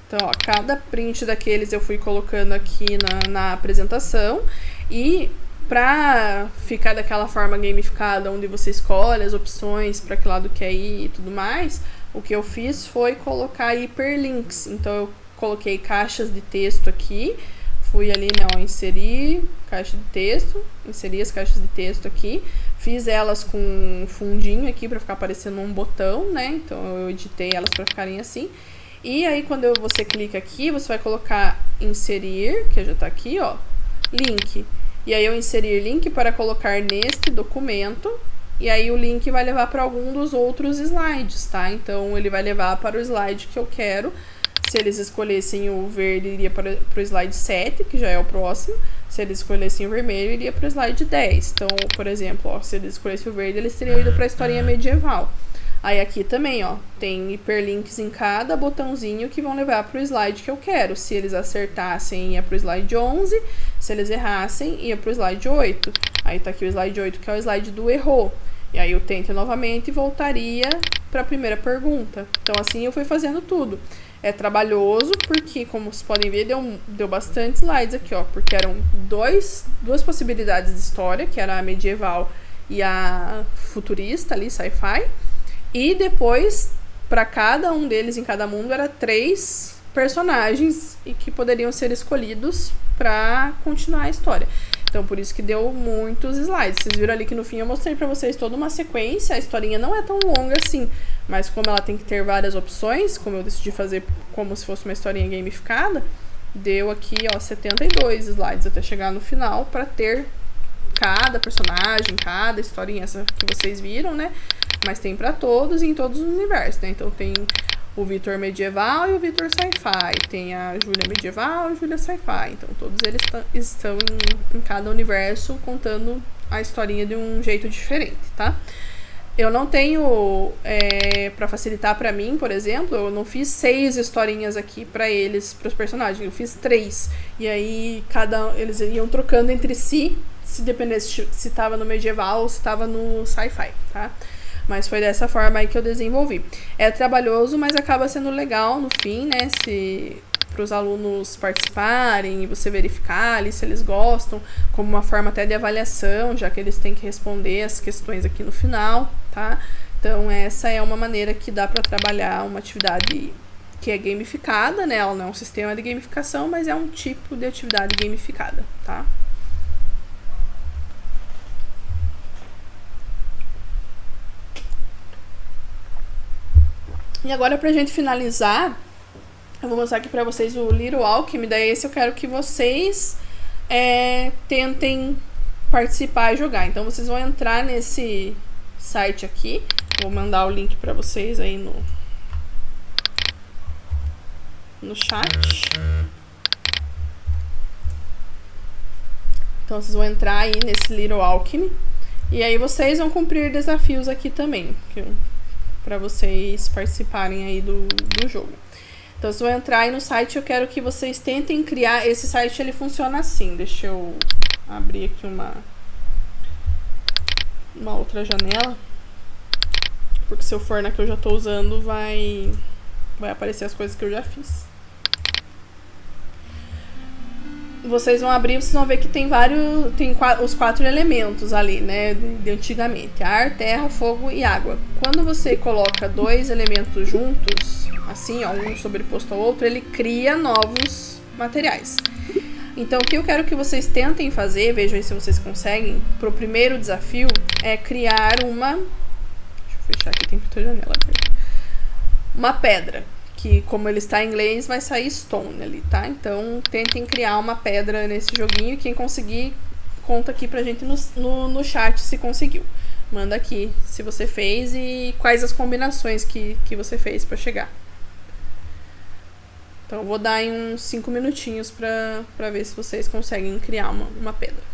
S2: Então, ó, cada print daqueles eu fui colocando aqui na apresentação. E pra ficar daquela forma gamificada, onde você escolhe as opções para que lado quer ir e tudo mais, o que eu fiz foi colocar hiperlinks. Então, eu coloquei caixas de texto aqui. Fui ali, né, ó, inserir caixa de texto. Inseri as caixas de texto aqui. Fiz elas com um fundinho aqui para ficar parecendo um botão, né? Então, eu editei elas para ficarem assim. E aí, quando você clica aqui, você vai colocar inserir, que já tá aqui, ó, link. E aí, eu inserir link para colocar neste documento. E aí, o link vai levar para algum dos outros slides, tá? Então, ele vai levar para o slide que eu quero. Se eles escolhessem o verde, iria para o slide 7, que já é o próximo. Se eles escolhessem o vermelho, iria para o slide 10. Então, por exemplo, ó, se eles escolhessem o verde, eles teriam ido para a historinha medieval. Aí aqui também, ó, tem hiperlinks em cada botãozinho que vão levar para o slide que eu quero. Se eles acertassem, ia para o slide 11. Se eles errassem, ia para o slide 8. Aí tá aqui o slide 8, que é o slide do errou. E aí eu tento novamente e voltaria para a primeira pergunta. Então assim eu fui fazendo tudo. É trabalhoso porque, como vocês podem ver, deu bastante slides aqui, ó. Porque eram duas possibilidades de história, que era a medieval e a futurista ali, sci-fi. E depois, para cada um deles, em cada mundo, era 3 personagens e que poderiam ser escolhidos para continuar a história. Então, por isso que deu muitos slides. Vocês viram ali que no fim eu mostrei para vocês toda uma sequência. A historinha não é tão longa assim, mas como ela tem que ter várias opções, como eu decidi fazer como se fosse uma historinha gamificada, deu aqui, ó, 72 slides até chegar no final para ter cada personagem, cada historinha, essa que vocês viram, né? Mas tem pra todos e em todos os universos, né? Então tem o Vitor medieval e o Vitor sci-fi. Tem a Júlia medieval e a Júlia sci-fi. Então todos eles estão em cada universo contando a historinha de um jeito diferente, tá? Eu não tenho, pra facilitar pra mim, por exemplo, eu não fiz 6 historinhas aqui pra eles, pros personagens. Eu fiz 3. E aí eles iam trocando entre si, se dependesse se tava no medieval ou se tava no sci-fi, tá? Mas foi dessa forma aí que eu desenvolvi. É trabalhoso, mas acaba sendo legal no fim, né? Para os alunos participarem e você verificar ali se eles gostam, como uma forma até de avaliação, já que eles têm que responder as questões aqui no final, tá? Então, essa é uma maneira que dá para trabalhar uma atividade que é gamificada, né? Ela não é um sistema de gamificação, mas é um tipo de atividade gamificada, tá? E agora, pra gente finalizar, eu vou mostrar aqui pra vocês o Little Alchemy. Daí esse eu quero que vocês tentem participar e jogar. Então, vocês vão entrar nesse site aqui. Vou mandar o link pra vocês aí no chat. Então, vocês vão entrar aí nesse Little Alchemy. E aí, vocês vão cumprir desafios aqui também, para vocês participarem aí do jogo. Então, vocês vão entrar aí no site. Eu quero que vocês tentem criar. Esse site, ele funciona assim. Deixa eu abrir aqui uma outra janela. Porque se eu for na que eu já tô usando, vai aparecer as coisas que eu já fiz. Vocês vão abrir, vocês vão ver que tem os 4 elementos ali, né, de antigamente: ar, terra, fogo e água. Quando você coloca 2 elementos juntos, assim, ó, um sobreposto ao outro, ele cria novos materiais. Então, o que eu quero que vocês tentem fazer, vejam aí se vocês conseguem, pro primeiro desafio, é criar uma... Deixa eu fechar aqui, tem muita janela. Uma pedra. Que, como ele está em inglês, vai sair stone ali, tá? Então, tentem criar uma pedra nesse joguinho. Quem conseguir, conta aqui pra gente no chat se conseguiu. Manda aqui se você fez e quais as combinações que você fez pra chegar. Então eu vou dar em uns 5 minutinhos pra ver se vocês conseguem criar uma pedra.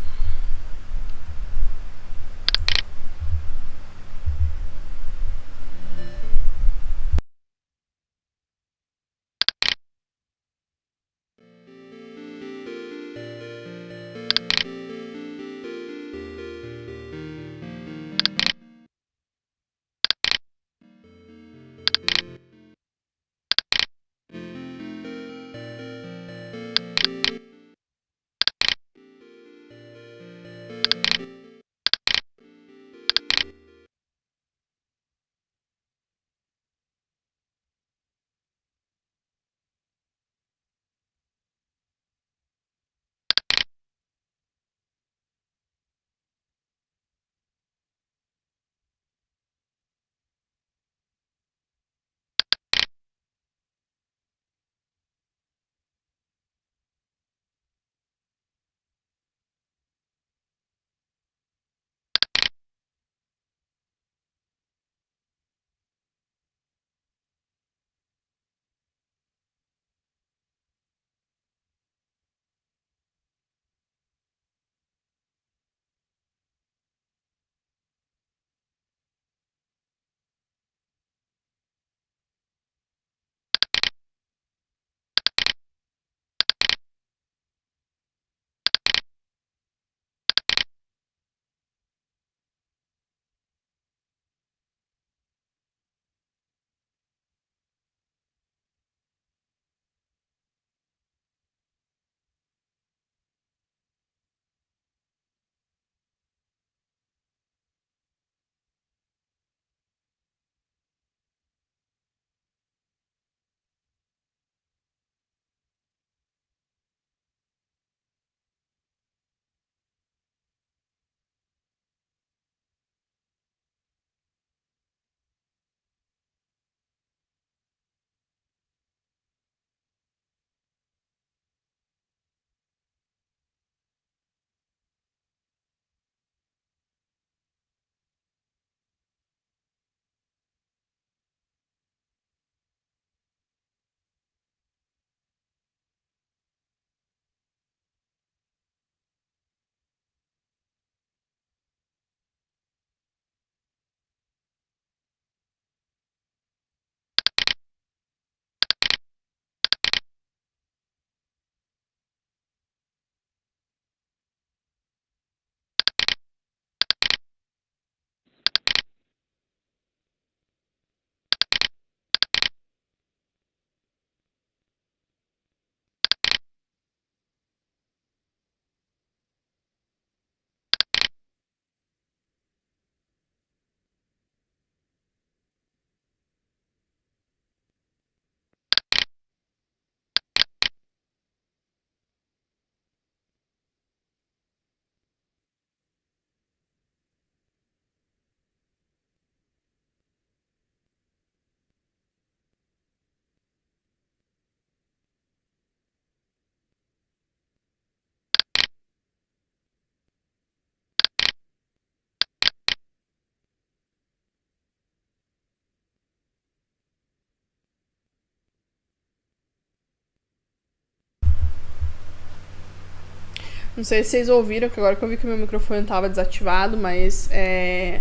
S2: Não sei se vocês ouviram, que agora que eu vi que meu microfone estava desativado, mas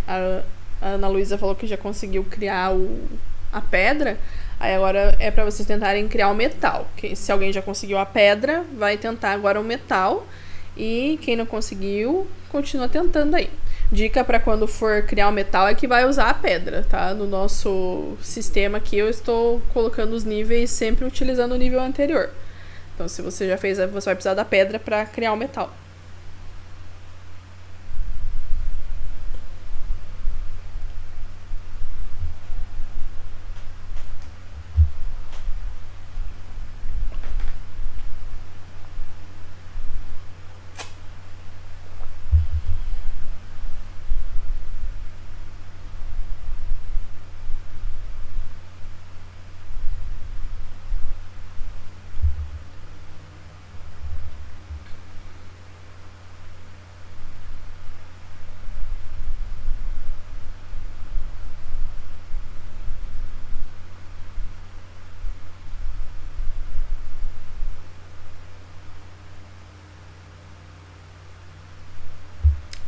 S2: a Ana Luísa falou que já conseguiu criar a pedra. Aí agora é para vocês tentarem criar o metal. Se alguém já conseguiu a pedra, vai tentar agora o metal. E quem não conseguiu, continua tentando aí. Dica para quando for criar o metal é que vai usar a pedra, tá? No nosso sistema aqui eu estou colocando os níveis sempre utilizando o nível anterior. Então, se você já fez, você vai precisar da pedra para criar o metal.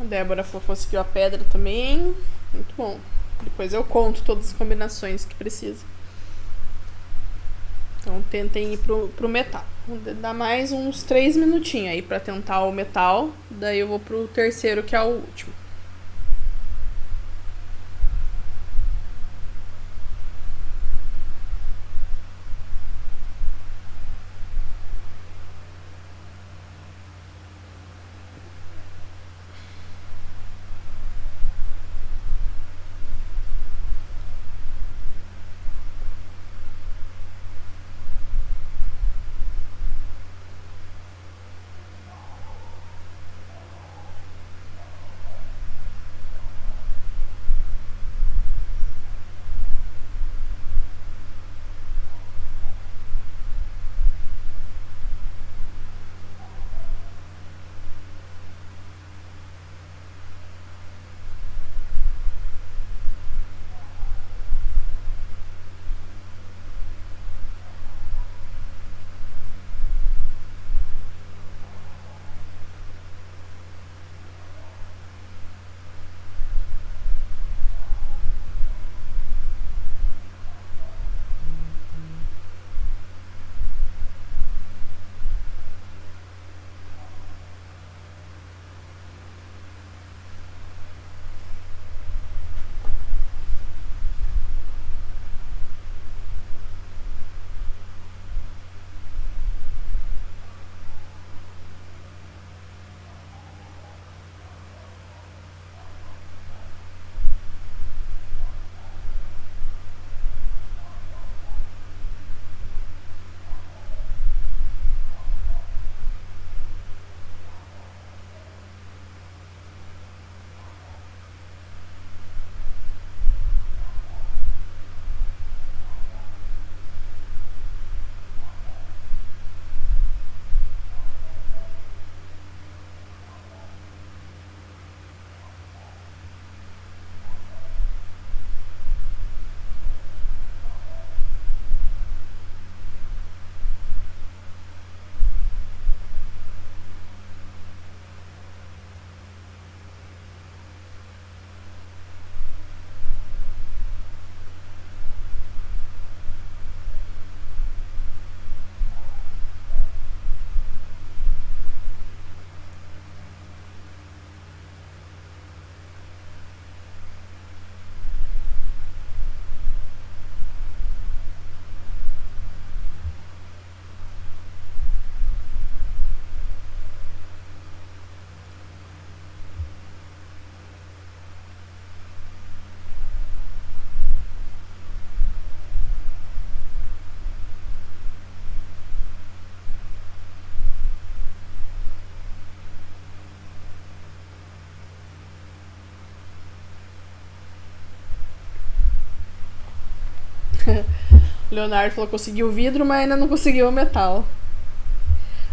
S2: Débora falou que conseguiu a pedra também. Muito bom. Depois eu conto todas as combinações que precisa. Então tentem ir pro metal. Vou dar mais uns 3 minutinhos aí pra tentar o metal. Daí eu vou pro terceiro, que é o último. O Leonardo falou que conseguiu o vidro, mas ainda não conseguiu o metal.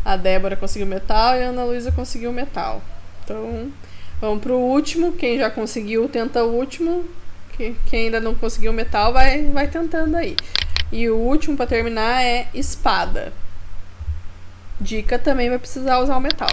S2: A Débora conseguiu o metal e a Ana Luísa conseguiu o metal. Então, vamos pro último. Quem já conseguiu, tenta o último. Quem ainda não conseguiu o metal, vai tentando aí. E o último pra terminar é espada. Dica, também vai precisar usar o metal.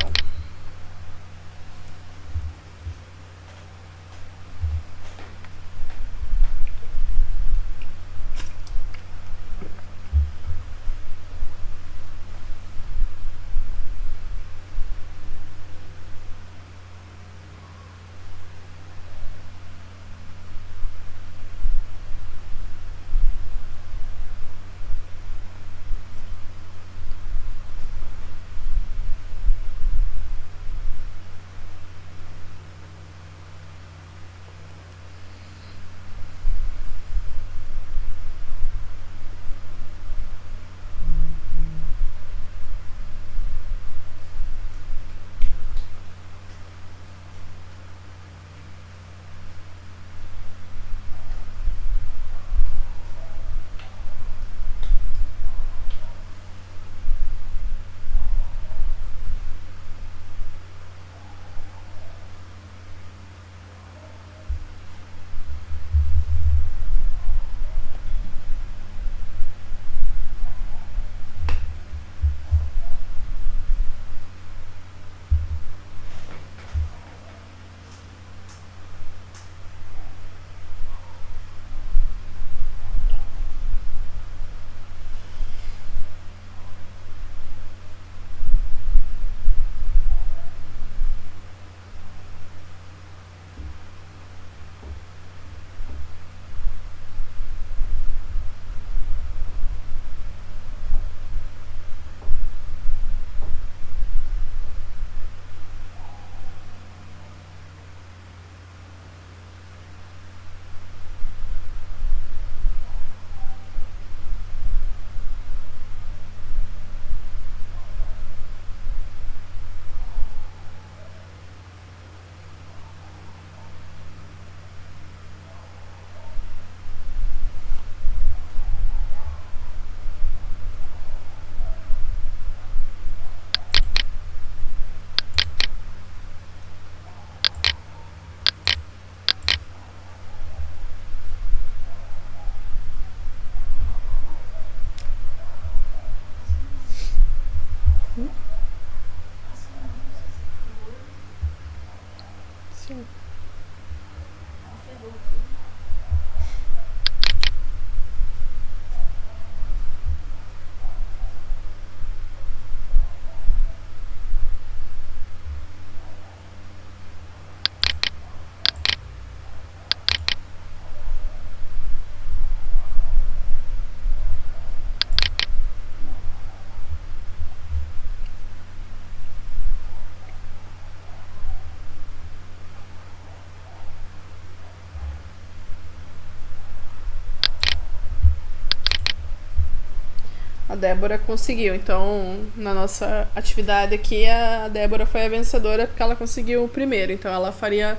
S2: A Débora conseguiu. Então, na nossa atividade aqui, a Débora foi a vencedora porque ela conseguiu o primeiro. Então, ela faria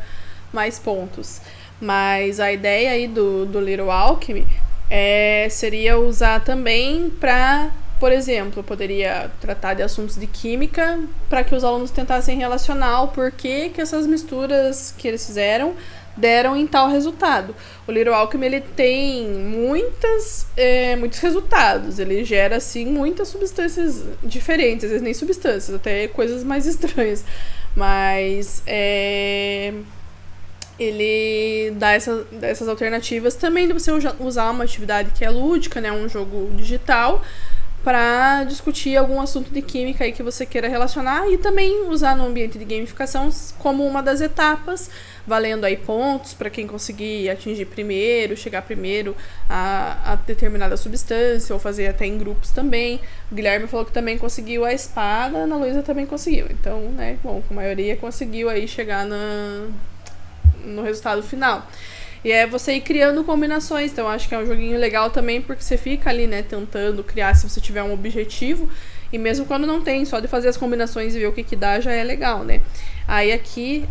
S2: mais pontos. Mas a ideia aí do Little Alchemy seria usar também para, por exemplo, poderia tratar de assuntos de química para que os alunos tentassem relacionar o porquê que essas misturas que eles fizeram deram em tal resultado. O Little Alchemy, ele tem muitos resultados, ele gera assim muitas substâncias diferentes, às vezes nem substâncias, até coisas mais estranhas, mas ele dá essas alternativas também de você usar uma atividade que é lúdica, né, um jogo digital, para discutir algum assunto de química aí que você queira relacionar e também usar no ambiente de gamificação como uma das etapas, valendo aí pontos para quem conseguir atingir primeiro, chegar primeiro a determinada substância, ou fazer até em grupos também. O Guilherme falou que também conseguiu a espada, a Ana Luísa também conseguiu. Então, né, bom, a maioria conseguiu aí chegar no resultado final. E é você ir criando combinações. Então, acho que é um joguinho legal também, porque você fica ali, né, tentando criar se você tiver um objetivo. E mesmo quando não tem, só de fazer as combinações e ver o que dá já é legal, né? Aí aqui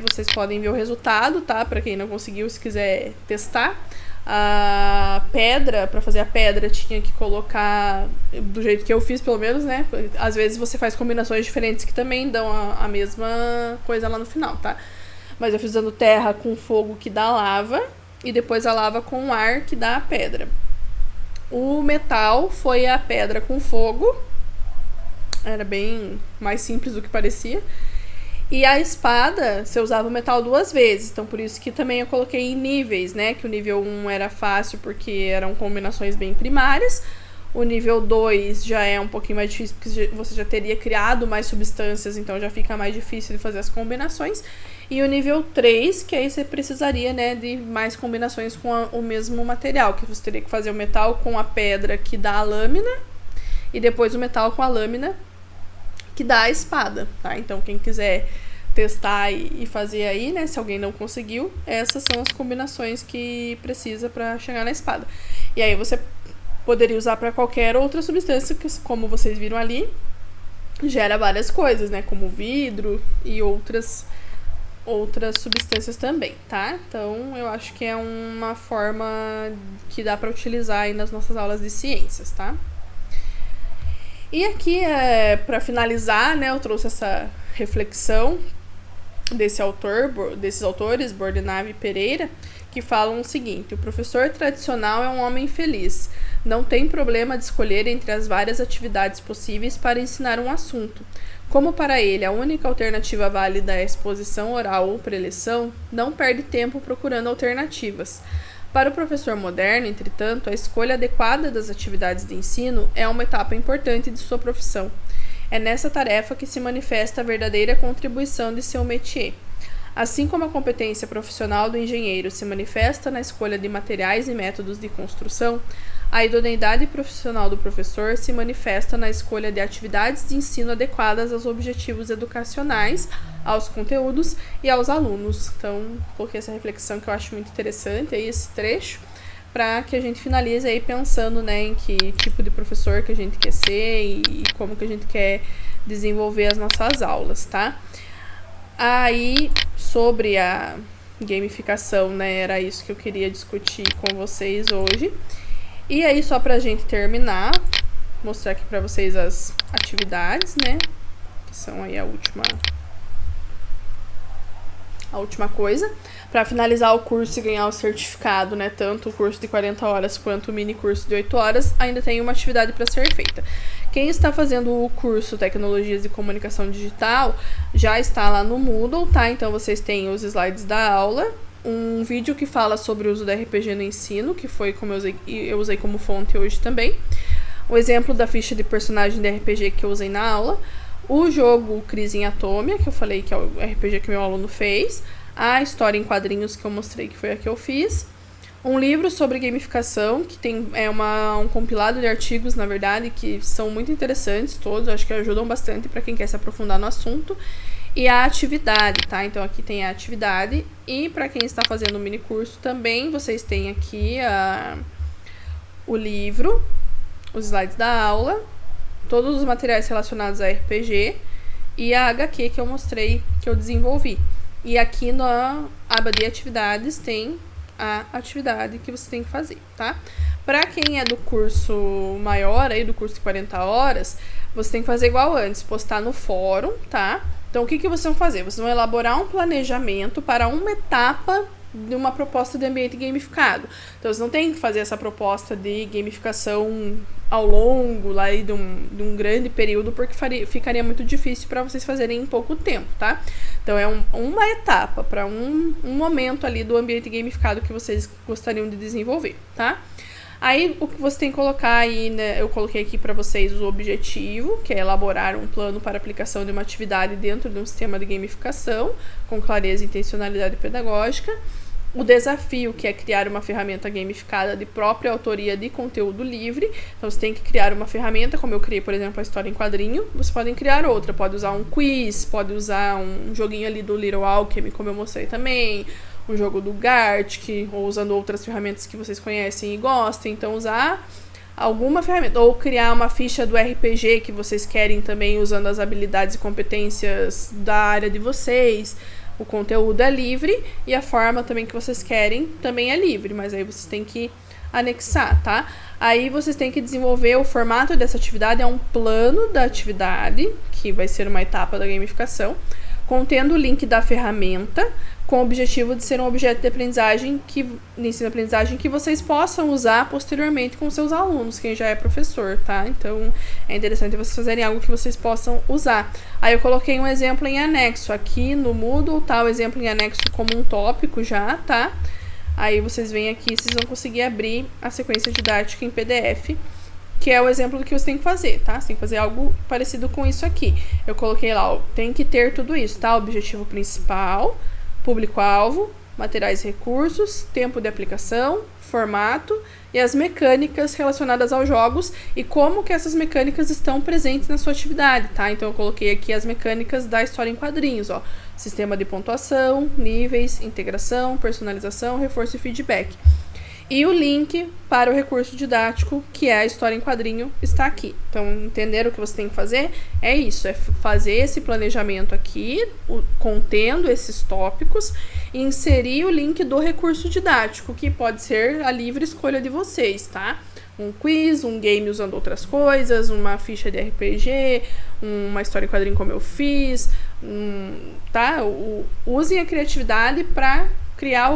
S2: vocês podem ver o resultado, tá? Pra quem não conseguiu, se quiser testar. A pedra, pra fazer a pedra, tinha que colocar do jeito que eu fiz, pelo menos, né? Às vezes você faz combinações diferentes que também dão a mesma coisa lá no final, tá? Mas eu fiz usando terra com fogo, que dá lava, e depois a lava com ar, que dá a pedra. O metal foi a pedra com fogo. Era bem mais simples do que parecia. E a espada, você usava o metal 2 vezes. Então, por isso que também eu coloquei em níveis, né? Que o nível 1 era fácil, porque eram combinações bem primárias. O nível 2 já é um pouquinho mais difícil, porque você já teria criado mais substâncias, então já fica mais difícil de fazer as combinações. E o nível 3, que aí você precisaria, né, de mais combinações com o mesmo material, que você teria que fazer o metal com a pedra, que dá a lâmina, e depois o metal com a lâmina, que dá a espada, tá? Então, quem quiser testar e fazer aí, né, se alguém não conseguiu, essas são as combinações que precisa para chegar na espada. E aí você poderia usar para qualquer outra substância, que, como vocês viram ali, gera várias coisas, né? Como vidro e outras substâncias também, tá? Então, eu acho que é uma forma que dá para utilizar aí nas nossas aulas de ciências, tá? E aqui, para finalizar, né, eu trouxe essa reflexão desses autores, Bordenave e Pereira, que falam o seguinte: o professor tradicional é um homem feliz. Não tem problema de escolher entre as várias atividades possíveis para ensinar um assunto. Como para ele a única alternativa válida é a exposição oral ou preleção, não perde tempo procurando alternativas. Para o professor moderno, entretanto, a escolha adequada das atividades de ensino é uma etapa importante de sua profissão. É nessa tarefa que se manifesta a verdadeira contribuição de seu métier. Assim como a competência profissional do engenheiro se manifesta na escolha de materiais e métodos de construção, a idoneidade profissional do professor se manifesta na escolha de atividades de ensino adequadas aos objetivos educacionais, aos conteúdos e aos alunos. Então, coloquei essa reflexão que eu acho muito interessante, aí esse trecho, para que a gente finalize aí pensando, né, em que tipo de professor que a gente quer ser e como que a gente quer desenvolver as nossas aulas, tá? Aí, sobre a gamificação, né, era isso que eu queria discutir com vocês hoje. E aí, só pra gente terminar, mostrar aqui pra vocês as atividades, né, que são aí a última coisa. Para finalizar o curso e ganhar o certificado, né, tanto o curso de 40 horas quanto o mini curso de 8 horas, ainda tem uma atividade para ser feita. Quem está fazendo o curso Tecnologias de Comunicação Digital já está lá no Moodle, tá? Então vocês têm os slides da aula, um vídeo que fala sobre o uso da RPG no ensino, que foi como eu usei como fonte hoje também, o exemplo da ficha de personagem de RPG que eu usei na aula, o jogo Crise em Atômia, que eu falei que é o RPG que meu aluno fez, a história em quadrinhos que eu mostrei que foi a que eu fiz, um livro sobre gamificação, que tem um compilado de artigos, na verdade, que são muito interessantes todos, acho que ajudam bastante para quem quer se aprofundar no assunto, e a atividade, tá? Então aqui tem a atividade, e para quem está fazendo o mini curso também, vocês têm aqui o livro, os slides da aula, todos os materiais relacionados a RPG e a HQ que eu mostrei, que eu desenvolvi. E aqui na aba de atividades tem a atividade que você tem que fazer, tá? Para quem é do curso maior, aí do curso de 40 horas, você tem que fazer igual antes, postar no fórum, tá? Então, o que vocês vão fazer? Vocês vão elaborar um planejamento para uma etapa de uma proposta de ambiente gamificado. Então, vocês não tem que fazer essa proposta de gamificação ao longo lá de um grande período, porque ficaria muito difícil para vocês fazerem em pouco tempo, tá? Então, é uma etapa para um momento ali do ambiente gamificado que vocês gostariam de desenvolver, tá? Aí, o que você tem que colocar aí, né, eu coloquei aqui para vocês o objetivo, que é elaborar um plano para aplicação de uma atividade dentro de um sistema de gamificação, com clareza e intencionalidade pedagógica. O desafio, que é criar uma ferramenta gamificada de própria autoria de conteúdo livre. Então, você tem que criar uma ferramenta, como eu criei, por exemplo, a história em quadrinho. Vocês podem criar outra, pode usar um quiz, pode usar um joguinho ali do Little Alchemy, como eu mostrei também, um jogo do Gartic, ou usando outras ferramentas que vocês conhecem e gostem. Então, usar alguma ferramenta, ou criar uma ficha do RPG que vocês querem também, usando as habilidades e competências da área de vocês. O conteúdo é livre e a forma também que vocês querem também é livre, mas aí vocês têm que anexar, tá? Aí vocês têm que desenvolver o formato dessa atividade, é um plano da atividade, que vai ser uma etapa da gamificação, contendo o link da ferramenta, com o objetivo de ser um objeto de aprendizagem, de ensino-aprendizagem, que vocês possam usar posteriormente com seus alunos, quem já é professor, tá? Então, é interessante vocês fazerem algo que vocês possam usar. Aí eu coloquei um exemplo em anexo aqui no Moodle, tá? O exemplo em anexo como um tópico já, tá? Aí vocês vêm aqui, vocês vão conseguir abrir a sequência didática em PDF, que é o exemplo do que você tem que fazer, tá? Você tem que fazer algo parecido com isso aqui. Eu coloquei lá, ó, tem que ter tudo isso, tá? Objetivo principal, público-alvo, materiais e recursos, tempo de aplicação, formato e as mecânicas relacionadas aos jogos e como que essas mecânicas estão presentes na sua atividade, tá? Então eu coloquei aqui as mecânicas da história em quadrinhos, ó. Sistema de pontuação, níveis, integração, personalização, reforço e feedback. E o link para o recurso didático, que é a história em quadrinho, está aqui. Então, entenderam o que você tem que fazer? É isso, é fazer esse planejamento aqui, contendo esses tópicos, e inserir o link do recurso didático, que pode ser a livre escolha de vocês, tá? Um quiz, um game usando outras coisas, uma ficha de RPG, uma história em quadrinho como eu fiz, tá? Usem a criatividade para criar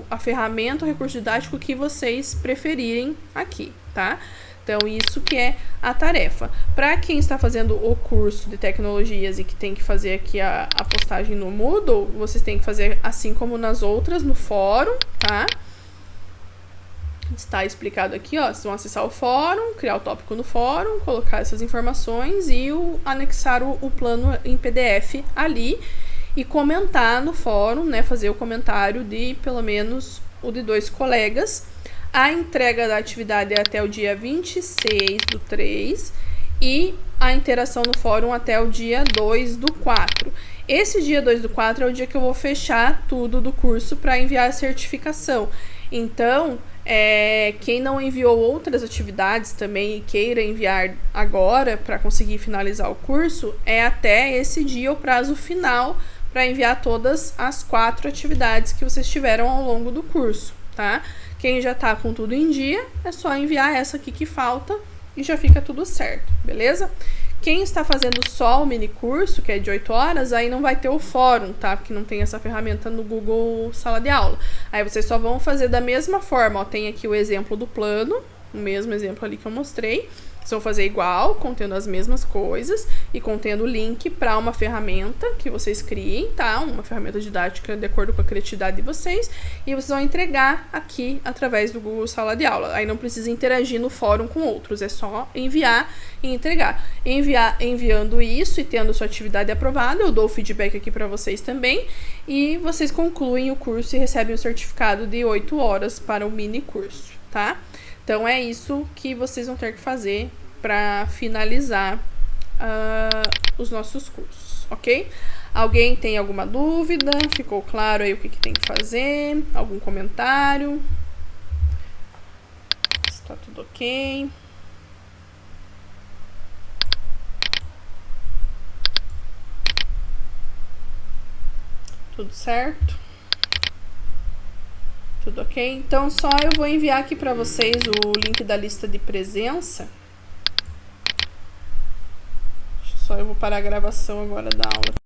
S2: a ferramenta, o recurso didático que vocês preferirem aqui, tá? Então, isso que é a tarefa. Para quem está fazendo o curso de tecnologias e que tem que fazer aqui a postagem no Moodle, vocês têm que fazer assim como nas outras, no fórum, tá? Está explicado aqui, ó, vocês vão acessar o fórum, criar o tópico no fórum, colocar essas informações e anexar o plano em PDF ali, e comentar no fórum, né, fazer o comentário de pelo menos o de 2 colegas. A entrega da atividade é até o dia 26/3 e a interação no fórum até o dia 2/4. Esse dia 2/4 é o dia que eu vou fechar tudo do curso para enviar a certificação. Então, quem não enviou outras atividades também e queira enviar agora para conseguir finalizar o curso, é até esse dia o prazo final para enviar todas as 4 atividades que vocês tiveram ao longo do curso, tá? Quem já tá com tudo em dia, é só enviar essa aqui que falta e já fica tudo certo, beleza? Quem está fazendo só o mini curso, que é de 8 horas, aí não vai ter o fórum, tá? Porque não tem essa ferramenta no Google Sala de Aula. Aí vocês só vão fazer da mesma forma, ó, tem aqui o exemplo do plano, o mesmo exemplo ali que eu mostrei. Vocês vão fazer igual, contendo as mesmas coisas e contendo o link para uma ferramenta que vocês criem, tá? Uma ferramenta didática de acordo com a criatividade de vocês. E vocês vão entregar aqui através do Google Sala de Aula. Aí não precisa interagir no fórum com outros, é só enviar e entregar. Enviando isso e tendo sua atividade aprovada, eu dou o feedback aqui para vocês também. E vocês concluem o curso e recebem o certificado de 8 horas para o mini curso, tá? Então, é isso que vocês vão ter que fazer para finalizar os nossos cursos, ok? Alguém tem alguma dúvida? Ficou claro aí o que tem que fazer? Algum comentário? Está tudo ok? Tudo certo? Tudo ok? Então só eu vou enviar aqui para vocês o link da lista de presença. Só eu vou parar a gravação agora da aula.